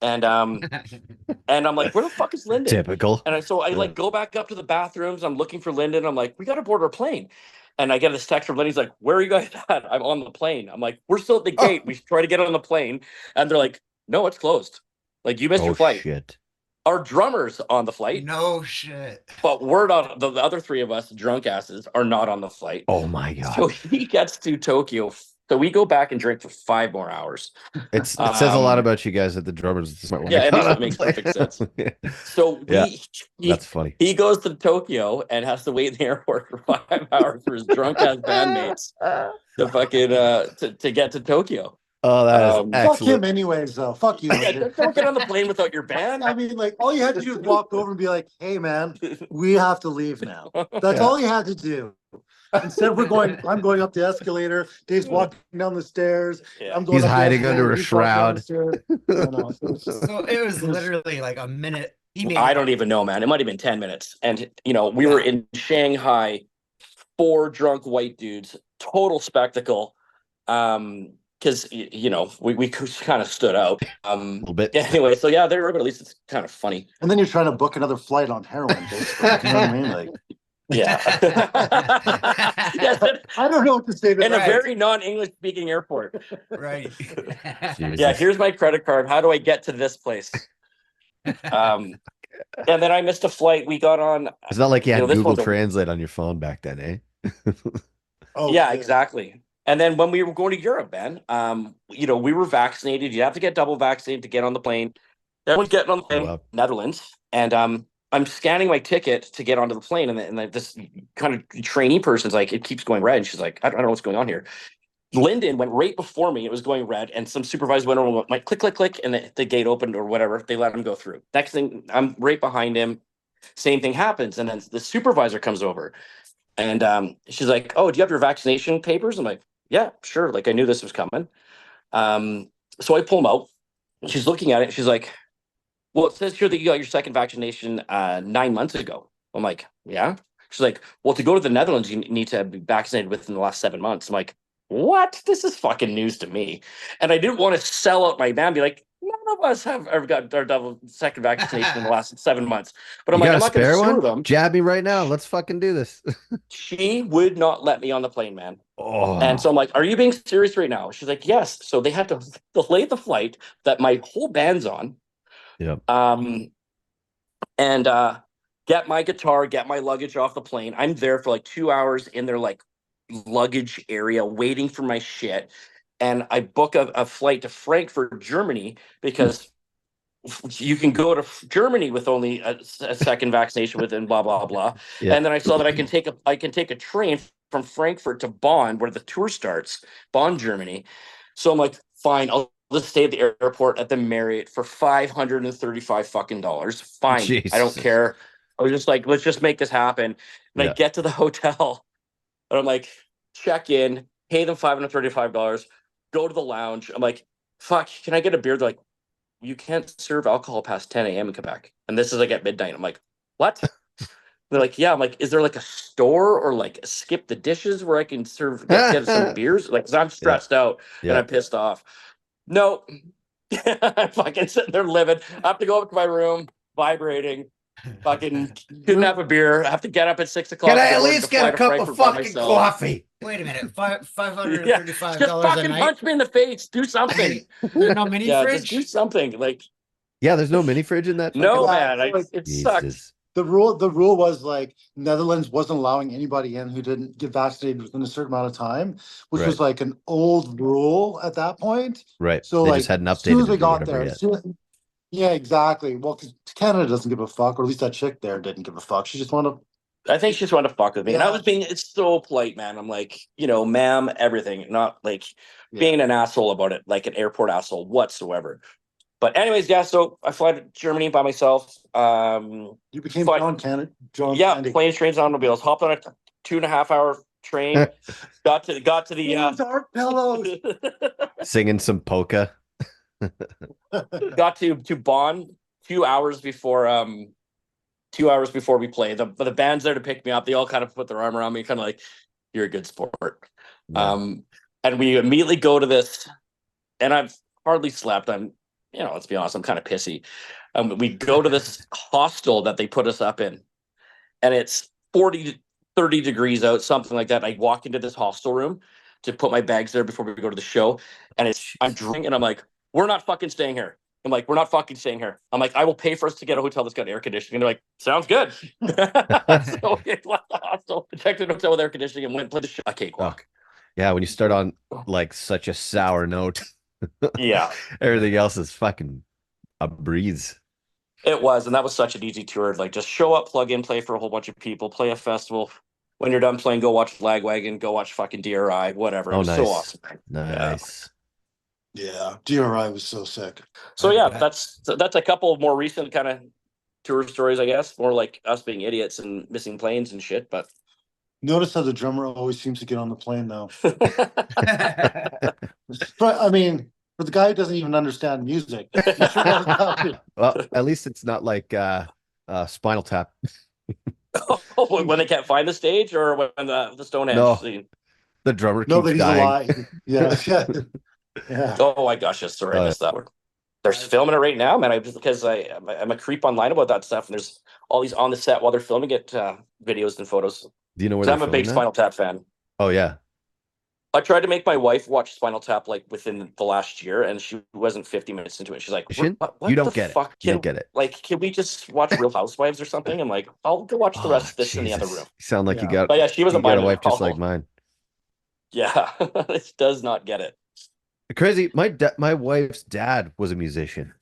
And and I'm like, where the fuck is Lyndon? Typical. And so I like go back up to the bathrooms. I'm looking for Lyndon. I'm like, we got to board our plane. And I get this text from Lyndon. He's like, where are you guys at? I'm on the plane. I'm like, we're still at the gate. We try to get on the plane. And they're like, no, it's closed. Like, you missed your flight. Shit. Our drummer's on the flight. No shit. But we're not, the other three of us, drunk asses, are not on the flight. Oh my god. So he gets to Tokyo. So we go back and drink for 5 more hours. It says a lot about you guys that the drummers. Yeah, it makes perfect sense. So that's funny. He goes to Tokyo and has to wait in the airport for 5 hours for his drunk ass bandmates to fucking to get to Tokyo. Oh, that is excellent. Fuck him anyways, though. Fuck you. Yeah, don't get on the plane without your band. I mean, like, all you had to do was walk over and be like, hey, man, we have to leave now. That's all you had to do. Instead, I'm going up the escalator. Dave's walking down the stairs. Yeah. I'm going He's up the hiding escalator. under a He's walking down shroud. the stairs. So it was literally like a minute. I don't even know, man. It might have been 10 minutes. And, we were in Shanghai, 4 drunk white dudes, total spectacle. Because, we kind of stood out. A little bit. Anyway, so yeah, there, but at least it's kind of funny. And then you're trying to book another flight on heroin, basically. You know what I mean? Like, Yeah. Yes, I don't know what to say to in a that. very non-English speaking airport. Right. Yeah, here's my credit card. How do I get to this place? And then I missed a flight. We got on. It's not like you had this Google one's Translate on your phone back then, eh? Oh, yeah, exactly. And then when we were going to Europe, man, we were vaccinated. You have to get double vaccinated to get on the plane. Everyone's getting on the plane, wow. Netherlands, and I'm scanning my ticket to get onto the plane, and then this kind of trainee person's like, it keeps going red. And she's like, I don't know what's going on here. Lyndon went right before me. It was going red, and some supervisor went over, like click, click, click, and the gate opened or whatever. They let him go through. Next thing, I'm right behind him. Same thing happens, and then the supervisor comes over, and she's like, "Oh, do you have your vaccination papers?" I'm like, "Yeah, sure." Like I knew this was coming. So I pull them out. She's looking at it. She's like, "Well, it says here that you got your second vaccination 9 months ago." I'm like, "Yeah." She's like, "Well, to go to the Netherlands, you need to be vaccinated within the last 7 months." I'm like, "What? This is fucking news to me." And I didn't want to sell out my band, be like, none of us have ever got our double second vaccination in the last 7 months. But I'm You like, got I'm a not going to spare sue one? them. Jab me right now. Let's fucking do this. She would not let me on the plane, man. Oh. And so I'm like, "Are you being serious right now?" She's like, "Yes." So they had to delay the flight that my whole band's on. Yep. And get my guitar, get my luggage off the plane. I'm there for like 2 hours in their like luggage area waiting for my shit. And I book a flight to Frankfurt, Germany, because you can go to Germany with only a second vaccination within blah, blah, blah. Yeah. And then I saw that I can take a train from Frankfurt to Bonn, where the tour starts, Bonn, Germany. So I'm like, fine, I'll just stay at the airport at the Marriott for $535 fucking dollars. Fine. Jesus. I don't care. I was just like, let's just make this happen. And I get to the hotel and I'm like, check in, pay them $535, go to the lounge. I'm like, fuck, can I get a beer? They're like, you can't serve alcohol past 10 a.m. in Quebec. And this is like at midnight. I'm like, what? They're like, yeah. I'm like, is there like a store or like skip the dishes where I can get some beers? Like, 'cause I'm stressed out and I'm pissed off. No, I'm fucking sitting there living. I have to go up to my room, vibrating. Fucking couldn't have a beer. I have to get up at 6 o'clock. Can I at least get a cup of fucking coffee? Wait a minute, $535 Just a fucking night. punch me in the face. Do something. There's no mini Yeah, fridge. just do something. Like, Yeah, there's no mini fridge in that. no, fucking- man. It Jesus. sucks. the rule was like Netherlands wasn't allowing anybody in who didn't get vaccinated within a certain amount of time, which was like an old rule at that point. Right. So they like just hadn't as soon as updated we it or got whatever there, yet. yeah, exactly. Well, because Canada doesn't give a fuck, or at least that chick there didn't give a fuck. She just wanted to. I think she just wanted to fuck with me. And I Yeah. was being, it's so polite, man. I'm like, ma'am, everything, not like being an asshole about it, like an airport asshole whatsoever. But anyways, yeah, so I fly to Germany by myself. You became John Canada. Candy. Planes, trains, automobiles. Hopped on a 2.5 hour train. got to the dark pillows. Singing some polka. got to Bonn 2 hours before 2 hours before we play. The band's there to pick me up. They all kind of put their arm around me, kind of like, you're a good sport. Yeah. And we immediately go to this, and I've hardly slept. I'm, let's be honest, I'm kind of pissy. We go to this hostel that they put us up in, and it's 40 to 30 degrees out, something like that. I walk into this hostel room to put my bags there before we go to the show, and I'm drinking, and I'm like, we're not fucking staying here. I'm like, we're not fucking staying here. I'm like, I will pay for us to get a hotel that's got air conditioning. And they're like, sounds good. So we left the hostel, checked in a hotel with air conditioning, and went and played the show. A cakewalk. Yeah, when you start on like such a sour note, Yeah, everything else is fucking a breeze. it was, and that was such an easy tour. Like, just show up, plug in, play for a whole bunch of people, play a festival. When you're done playing, go watch Lagwagon, go watch fucking DRI, whatever. It was so awesome. Nice. Yeah, DRI was so sick. So yeah, that's a couple of more recent kind of tour stories, I guess. More like us being idiots and missing planes and shit. But notice how the drummer always seems to get on the plane though. But I mean, for the guy who doesn't even understand music. Well, at least it's not like Spinal Tap. When they can't find the stage, or when the Stonehenge scene. The drummer keeps No, that he's dying. alive. Yeah. Yeah. Oh my gosh, yes, sorry, I missed that one. They're filming it right now, man. I'm a creep online about that stuff, and there's all these on the set while they're filming it, videos and photos. Do you know where I'm a big Spinal Tap fan. Oh yeah. I tried to make my wife watch Spinal Tap like within the last year, and she wasn't 50 minutes into it. She's like, "What you don't the get fuck? it. You don't get it. Like, can we just watch Real Housewives or something?" I'm like, "I'll go watch the rest of this in the other room." You sound like you got. But yeah, she was a wife just like mine. Yeah, it does not get it. Crazy. My wife's dad was a musician,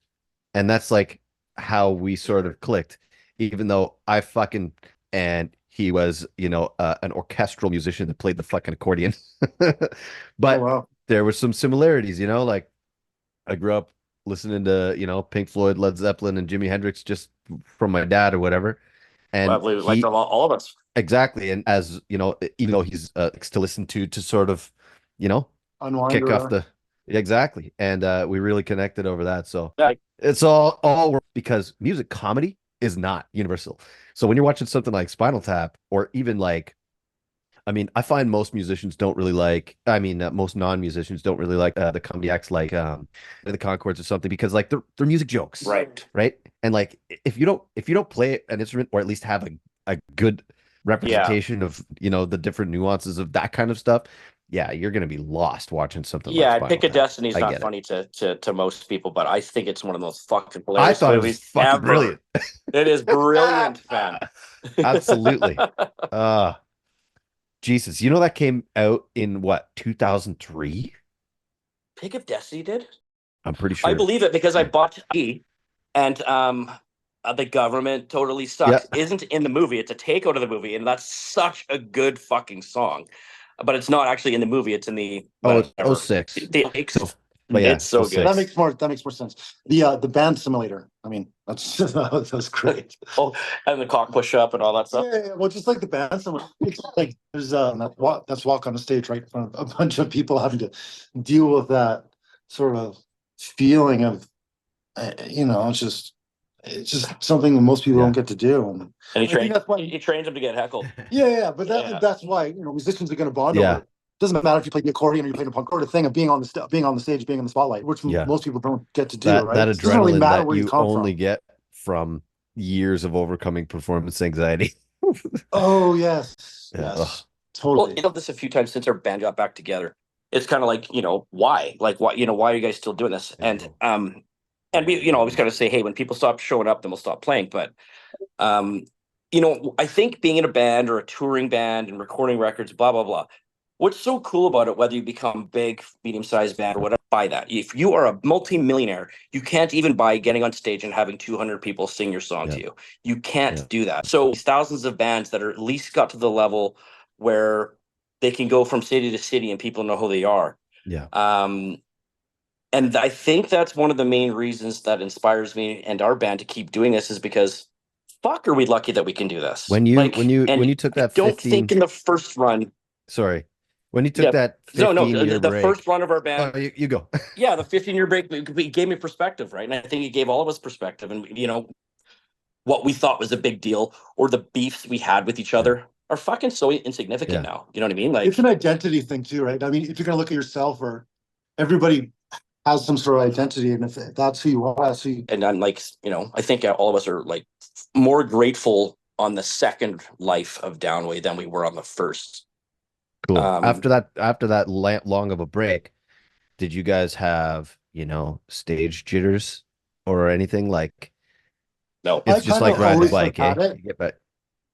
and that's like how we sort of clicked. Even though and he was, an orchestral musician that played the fucking accordion. But there were some similarities, like I grew up listening to, Pink Floyd, Led Zeppelin, and Jimi Hendrix just from my dad or whatever. And like from all of us. Exactly. And as, even though he's to listen to sort of, Unwind kick off the exactly. And we really connected over that. So it's all because music comedy is not universal. So when you're watching something like Spinal Tap, or even like, I find most musicians don't really like, most non-musicians don't really like the comedy acts like the Concords or something, because like they're music jokes. Right. And like if you don't play an instrument, or at least have a good representation of, the different nuances of that kind of stuff, you're gonna be lost watching something like Spinal Pick a Tap. Destiny's not funny to most people, but I think it's one of the most fucking hilarious I thought movies it was fucking ever. brilliant. It is brilliant, man. Absolutely. Jesus, that came out in what, 2003? Pick of Destiny did? I'm pretty sure. I believe it because I bought it, and the government totally sucks. Isn't in the movie. It's a takeout of the movie, and that's such a good fucking song. But it's not actually in the movie. It's in the 06. It's so good. That makes more sense. The band simulator. That's great. Oh, and the cock push up and all that stuff. Yeah. Well, just like the band simulator. It's like there's that's walk on the stage right in front of a bunch of people having to deal with that sort of feeling of, it's just something that most people don't get to do. And he trains them to get heckled. But that's why musicians are going to bond over it. Doesn't matter if you play the accordion or you play the punk or the thing of being on the stage, being in the spotlight, which most people don't get to do. That It doesn't really adrenaline matter that where you come only from. get from years of overcoming performance anxiety. Oh yes, totally. Well, this a few times since our band got back together. It's kind of like, why? Like, why are you guys still doing this? And we, always got to say, hey, when people stop showing up, then we'll stop playing. But you know, I think being in a band or a touring band and recording records, blah, blah, blah. What's so cool about it, whether you become big, medium-sized band or whatever, buy that. If you are a multi-millionaire, you can't even buy getting on stage and having 200 people sing your song to you. You can't do that. So thousands of bands that are at least got to the level where they can go from city to city and people know who they are. Yeah. And I think that's one of the main reasons that inspires me and our band to keep doing this is because fuck, are we lucky that we can do this? When you took that I don't 15 think in the first run. Sorry. When you took that 15-year the break, first run of our band. Oh, you go. Yeah, the 15-year break it gave me perspective, right? And I think it gave all of us perspective, and you know what we thought was a big deal, or the beefs we had with each other are fucking so insignificant now. You know what I mean? Like it's an identity thing too, right? I mean, if you're gonna look at yourself, or everybody has some sort of identity, and if that's who you are, that's who you... And I'm like, you know, I think all of us are like more grateful on the second life of Downway than we were on the first. Cool. After that long of a break, did you guys have, you know, stage jitters or anything? Like, no, it's just like riding a bike, eh?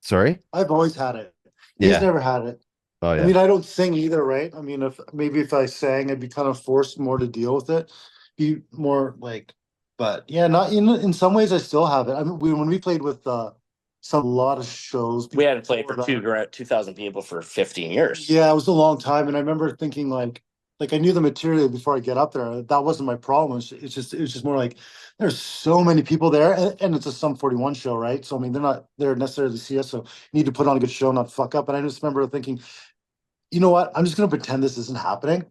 Sorry? I've always had it. He's never had it. Oh yeah. I mean, I don't sing either, right? I mean, if I sang, I'd be kind of forced more to deal with it. Be more like, but yeah, not in some ways I still have it. I mean, when we played with a lot of shows, we had to play for 2,000 people for 15 years. Yeah, it was a long time, and I remember thinking like I knew the material before I get up there. That wasn't my problem. It was just more like there's so many people there, and it's a Sum 41 show, right? So I mean, they're not there necessarily to see us, so you need to put on a good show, not fuck up. And I just remember thinking, you know what? I'm just gonna pretend this isn't happening.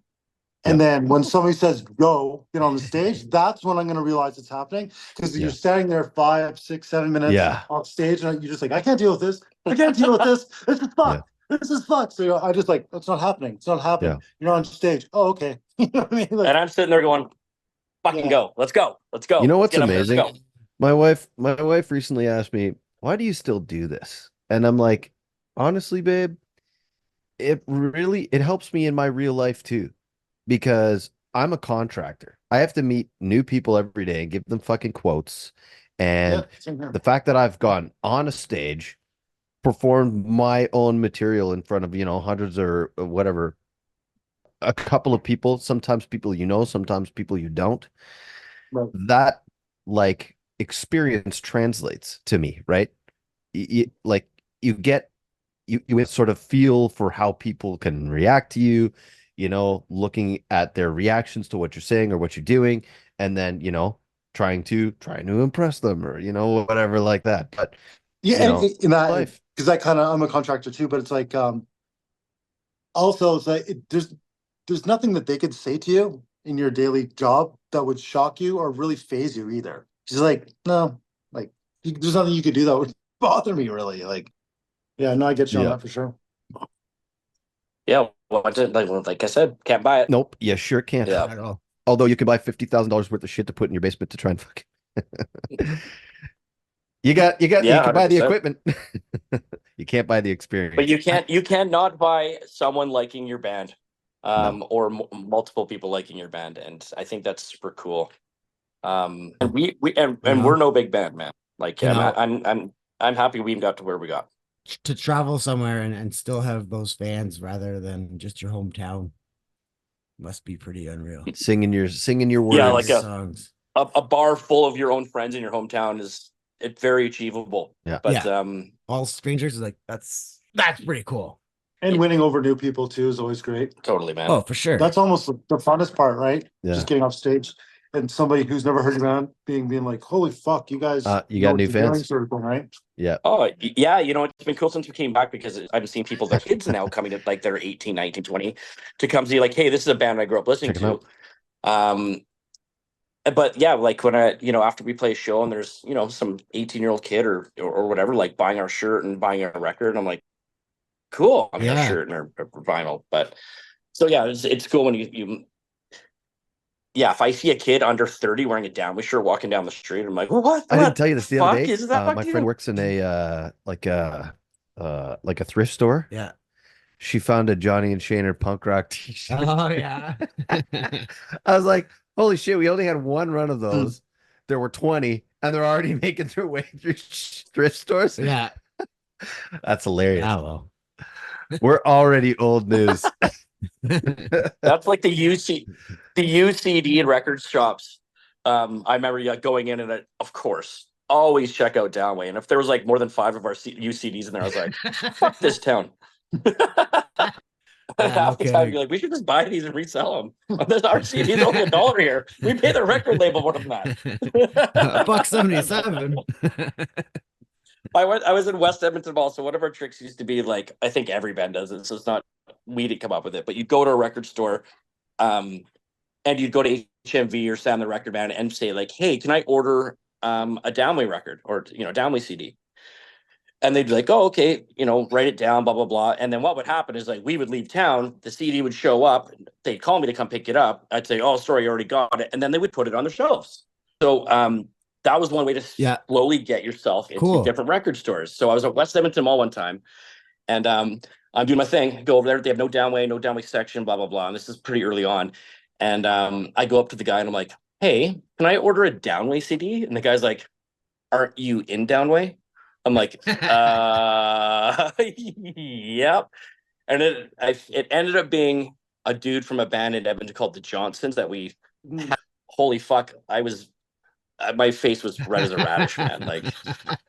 And then when somebody says go, get on the stage, that's when I'm going to realize it's happening. Because you're standing there 5, 6, 7 minutes off stage, and you're just like, I can't deal with this. I can't deal with this. This is fuck. This is fuck. So I just like, it's not happening. It's not happening. You're on stage. Oh, okay. You know what I mean? Like, and I'm sitting there going, fucking go. Let's go. Let's go. You know what's amazing? My wife recently asked me, why do you still do this? And I'm like, honestly, babe, it helps me in my real life too. Because I'm a contractor. I have to meet new people every day and give them fucking quotes. And the fact that I've gone on a stage, performed my own material in front of, you know, hundreds or whatever, a couple of people, sometimes people you know, sometimes people you don't. Right. That like experience translates to me, right? You sort of feel for how people can react to you. You know, looking at their reactions to what you're saying or what you're doing, and then, you know, trying to impress them or, you know, whatever like that. But yeah, in that life, because I'm a contractor too, but it's like, also it's like there's nothing that they could say to you in your daily job that would shock you or really phase you either. She's like, no, like there's nothing you could do that would bother me really. Like, yeah, no, I get you on that for sure. Yeah, well, like I said, can't buy it. Nope, you sure can't. Yeah. At all. Although you could buy $50,000 worth of shit to put in your basement to try and fuck it. You can buy the 100%. equipment. You can't buy the experience. But you cannot buy someone liking your band, or multiple people liking your band, and I think that's super cool. And we're no big band, man. Like I'm happy we got to where we got. To travel somewhere and still have those fans rather than just your hometown must be pretty unreal. Singing your words. Yeah, like songs. A bar full of your own friends in your hometown it's very achievable. Yeah. But all strangers is like that's pretty cool. And winning over new people too is always great. Totally, man. Oh, for sure. That's almost the funnest part, right? Yeah. Just getting off stage and somebody who's never heard your band being like, holy fuck, you guys you got new fans, sort of thing, right? Yeah. Oh yeah, you know, it's been cool since we came back because I've seen people, their kids now coming to like they're 18, 19, 20 to come see like, hey, this is a band I grew up listening to. But yeah, like when after we play a show and there's, you know, some 18-year-old kid or whatever, like buying our shirt and buying our record, and I'm like, cool, I mean, our shirt and our vinyl. But so yeah, it's cool when you if I see a kid under 30 wearing a Downway shirt walking down the street, I'm like, what? I didn't tell you this the other day. Is that my friend works in a like a thrift store. Yeah. She found a Johnny and Shaner punk rock t-shirt. Oh yeah. I was like, holy shit, we only had one run of those. There were 20, and they're already making their way through thrift stores. Yeah. That's hilarious. Yeah, well. We're already old news. That's like the UCD and record shops. I remember going in and of course, always check out Downway. And if there was like more than 5 of our UCDs in there, I was like, fuck this town. Half the time, you're like, we should just buy these and resell them. This our CD is only $1 here. We pay the record label more than that. $1.77. I was in West Edmonton Mall, so one of our tricks used to be like, I think every band does it, so it's not we didn't come up with it, but you go to a record store, and you'd go to HMV or Sam the Record Man and say like, hey, can I order a Downway record or Downway CD? And they'd be like, oh, okay, write it down, blah, blah, blah. And then what would happen is like we would leave town, the CD would show up, they'd call me to come pick it up. I'd say, oh, sorry, you already got it. And then they would put it on their shelves. So that was one way to slowly get yourself into different record stores. So I was at West Edmonton Mall one time, and I'm doing my thing, go over there. They have no Downway section, blah, blah, blah. And this is pretty early on. And I go up to the guy and I'm like, hey, can I order a Downway CD? And the guy's like, aren't you in Downway? I'm like, yep. And it ended up being a dude from a band in Edmonton called the Johnsons that we holy fuck. My face was red as a radish, man. Like,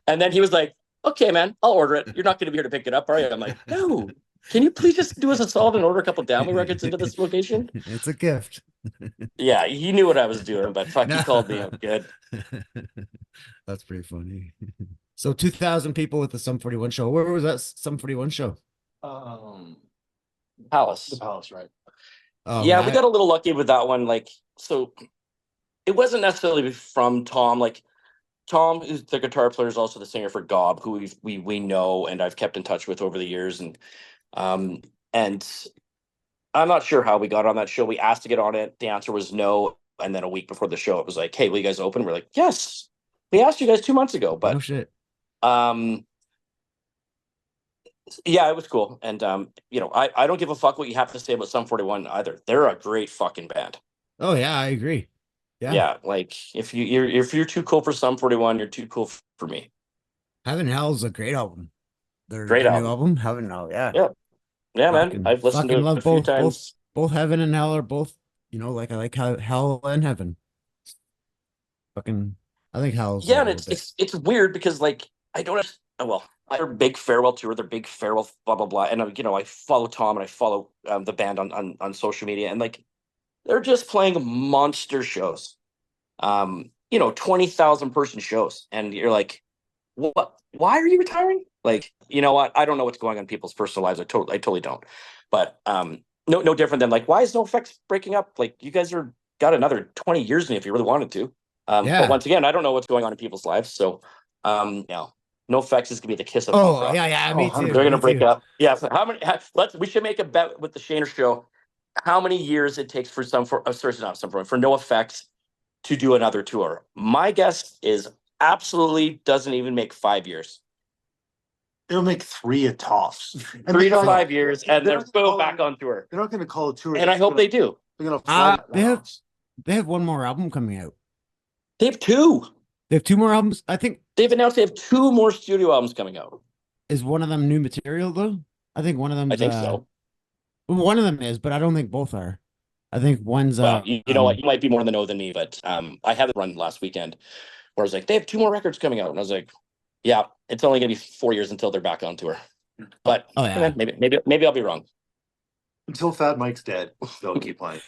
and then he was like, okay, man, I'll order it. You're not going to be here to pick it up, are you? I'm like, no. Can you please just do us a solid and order a couple Downway records into this location? It's a gift. Yeah, he knew what I was doing, but fuck, he called me up good. That's pretty funny. So 2,000 people with the Sum 41 show. Where was that Sum 41 show? Palace. The Palace, right? Oh, yeah, we got a little lucky with that one. Like, so it wasn't necessarily from Tom. Like, Tom, who's the guitar player, is also the singer for Gob, who we know and I've kept in touch with over the years. And I'm not sure how we got on that show. We asked to get on it. The answer was no. And then a week before the show, it was like, hey, will you guys open? We're like, yes. We asked you guys 2 months ago, but no shit. Yeah, it was cool. And I don't give a fuck what you have to say about Sum 41 either. They're a great fucking band. Oh yeah, I agree. Yeah, like if you're too cool for Sum 41, you're too cool for me. Heaven and Hell is a great album. Their Great new album. album. Heaven and Hell, yeah. Yeah, man. I've listened to it a few times. Both Heaven and Hell are both, like I like how Hell and Heaven. Fucking, I think Hell's. Yeah, and it's weird because like I don't. Well, they're big farewell tour. They're big farewell, blah blah blah. And I follow Tom and I follow the band on social media, and like they're just playing monster shows. 20,000 person shows, and you're like, what? Why are you retiring? Like, you know what? I don't know what's going on in people's personal lives. I totally don't. But no different than like, why is NoFX breaking up? Like, you guys got another 20 years in you if you really wanted to. But once again, I don't know what's going on in people's lives. So, NoFX is gonna be the kiss of punk rock. Yeah, me too. They're gonna break up. Yeah. So we should make a bet with the Shaner show. How many years it takes for NoFX to do another tour? My guess is absolutely doesn't even make 5 years. It'll make 3 at tops. 3 to 5 years, and they're both back on tour. They're not going to call it tour. And I hope they do. They're going to they have one more album coming out. They have 2. They have 2 more albums. I think they've announced they have 2 more studio albums coming out. Is one of them new material though? I think one of them. I think so. One of them is, but I don't think both are. I think one's. Well, you know what? You might be more in the know than me, but I had a run last weekend where I was like, they have 2 more records coming out, and I was like, yeah, it's only gonna be 4 years until they're back on tour. But maybe I'll be wrong. Until Fat Mike's dead, they'll keep playing.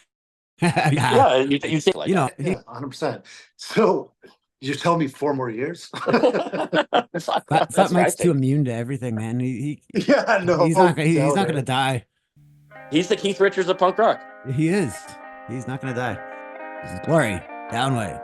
Yeah, you think like 100%. So you're telling me 4 more years? Fat Mike's too immune to everything, man. He's not gonna die. He's the Keith Richards of punk rock. He is. He's not gonna die. This is Glory, Downway.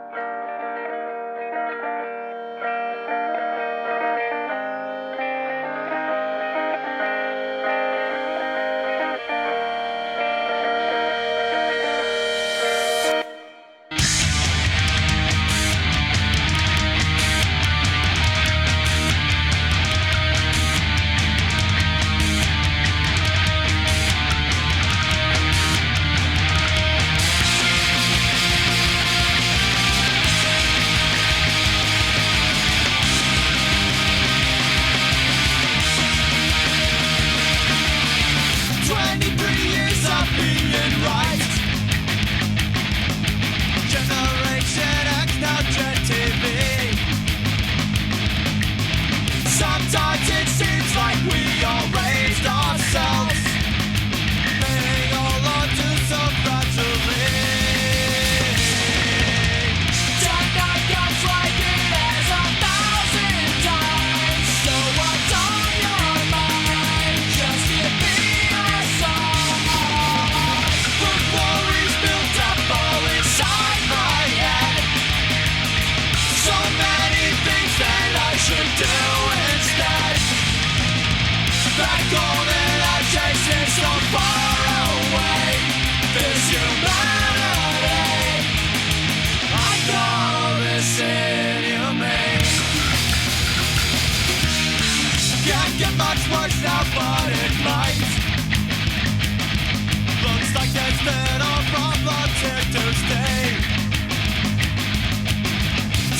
hospital from the tip to stay.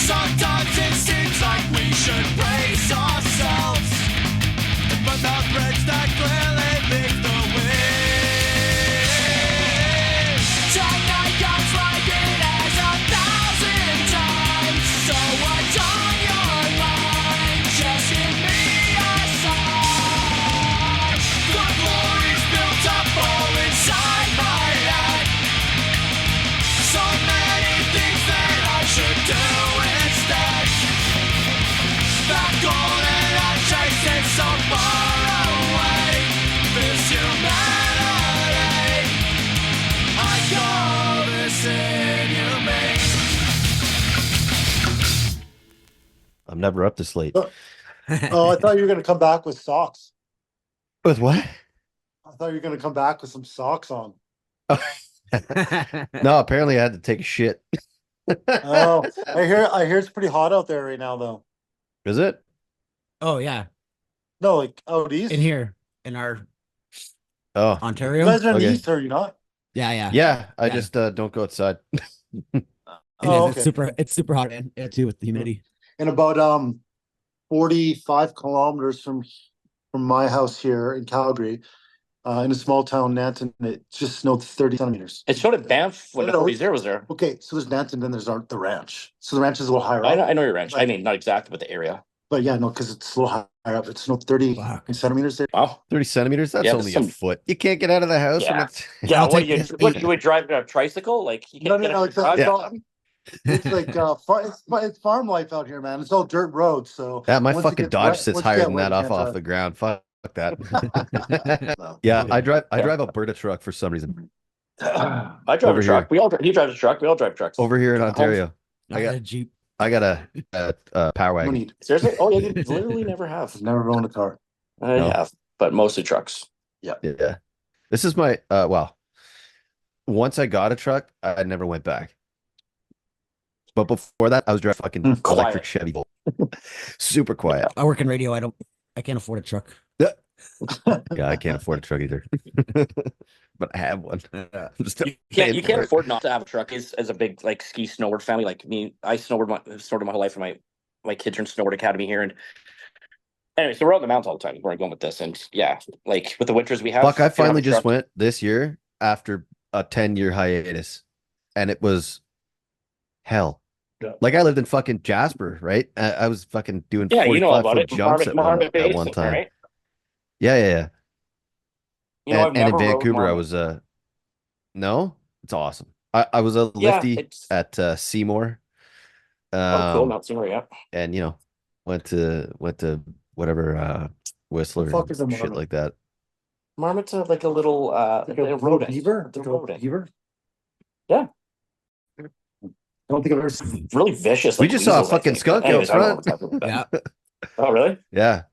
Sometimes it seems like we should brace ourselves, but the bridge that clearly leads the way. Tonight comes like it has 1,000 times. So what's on your mind? Just give me a sign. The glory's built up all inside my head. So many things that I should do instead. That goal that I chase is so far away. This humanity, I call this inhumane. I'm never up this late. Oh, I thought you were gonna come back with socks. With what? I thought you were gonna come back with some socks on. No, apparently I had to take a shit. Oh, I hear it's pretty hot out there right now, though. Is it? Oh yeah, No, like out east. in here in our Oh, You Ontario. guys are in the Okay. east, are you not? Yeah. yeah. I Yeah. just don't go outside. It Oh, is. okay. It's super hot in yeah, too with the humidity. And about 45 kilometers from my house here in Calgary, in a small town, Nanton, it just snowed 30 centimeters. It showed at Banff when the No, no. 40 was there. Okay, so there's Nanton, then there's the ranch. So the ranch is a little higher up. I know your ranch. I mean, not exactly, but the area. But yeah, no, because it's a little higher up. It snowed 30 Fuck. centimeters there. Wow. 30 centimeters? That's Yeah, only some- a foot. You can't get out of the house. Yeah. When it's... Yeah, I'll what take do this. you would drive a tricycle? Like you No, can't get no, out of your garage? it's like it's farm life out here, man. It's all dirt roads. So Yeah, my once it fucking gets Dodge wet- sits once you higher get than wet, that you off can't the drive. ground. Fuck that. No. Yeah, I drive Yeah. a Berta truck for some reason. I drive Over a truck. He drives a truck. We all drive trucks. Over here in Homes- Ontario. I got a Jeep. I got a power No wagon. need. Seriously? Oh yeah, you literally never have. I've never owned a car. I No. have, but mostly trucks. Yeah. This is my well, once I got a truck, I never went back. But before that, I was driving fucking Quiet. electric Chevy Volt. Super quiet. I work in radio. I can't afford a truck. Yeah, I can't afford a truck either. But I have one. I'm just You paying can't for it. afford not to have a truck. As a big like ski snowboard family, like me, I snowboard my whole life, and my kids are in snowboard academy here. And anyway, so we're on the mountains all the time. Where I'm going with this, and yeah, like with the winters we have. Fuck, I we don't have finally a just truck. went this year after a 10-year hiatus, and it was hell. Yeah. Like I lived in fucking Jasper, right? I was fucking doing Yeah, you know 45 about foot it. jumps at Marmot one Basin, time. right? Yeah. You know, I've And in never rode Vancouver, I Marmot. was no, it's awesome. I was a Yeah, lifty it's at Seymour. oh cool, Mount Seymour, yeah. And you know, went to whatever Whistler fuck is a and shit Marmot? like that. Marmot's like a little Like a rodent. beaver? It's a Like a rodent. beaver? Yeah. I don't think I've ever seen. Really vicious. We like just saw a weasels, I fucking think. skunk out Anyways, I don't know front. what we're talking about. Yeah. Oh really? Yeah,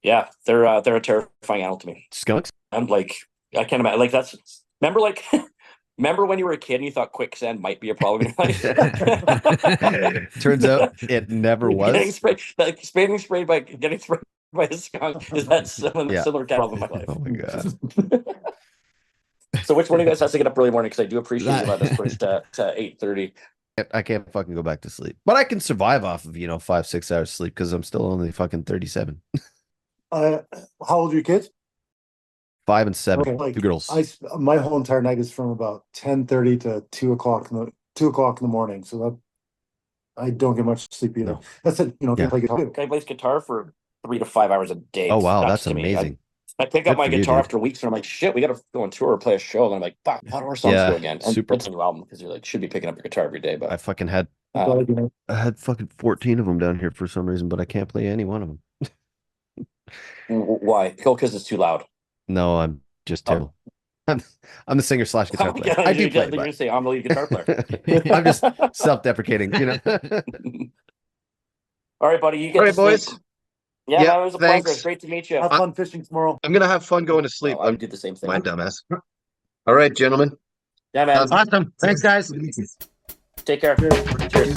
Yeah, they're a terrifying animal to me. skunks. I'm like, I can't imagine. Like that's remember like remember when you were a kid and you thought quicksand might be a problem in your life? Turns out it never Getting was. sprayed, like getting sprayed by a skunk is that similar, Yeah. similar kind of problem in my life. Oh my god. So which one of you guys has to get up early morning? Because I do appreciate you That- letting us push to 8:30. I can't fucking go back to sleep. But I can survive off of 5-6 hours sleep because I'm still only fucking 37. How old are your kids? 5 and 7. Oh, like, Two girls. My whole entire night is from about 10:30 to 2 o'clock in the morning. So that I don't get much sleep either. No. That's it. Can Yeah. play guitar. Guy plays guitar for 3 to 5 hours a day. Oh It's wow, nuts that's to me. amazing. I pick Good up my for you, guitar dude. after weeks and I'm like, shit, we got to go on tour or play a show. And I'm like, fuck, how do our songs Yeah, go again? And super. it's a new album because you're like, should be picking up your guitar every day. I But fucking had um, I had fucking 14 of them down here for some reason, but I can't play any one of them. why? Oh, because it's too loud. No, I'm just Oh. terrible. I'm the singer slash guitar player. Yeah, I do you're play, going to say I'm the lead guitar player. but I'm just self-deprecating, All right, buddy. You get All right, to sleep. boys. Yeah, Yeah, man, it was a pleasure. thanks. It's great to meet you. Have fun fishing tomorrow. I'm gonna have fun going to sleep. Oh, I would do the same thing. My dumbass. All right, gentlemen. Yeah, man. Awesome. Thanks, guys. Take care. Cheers.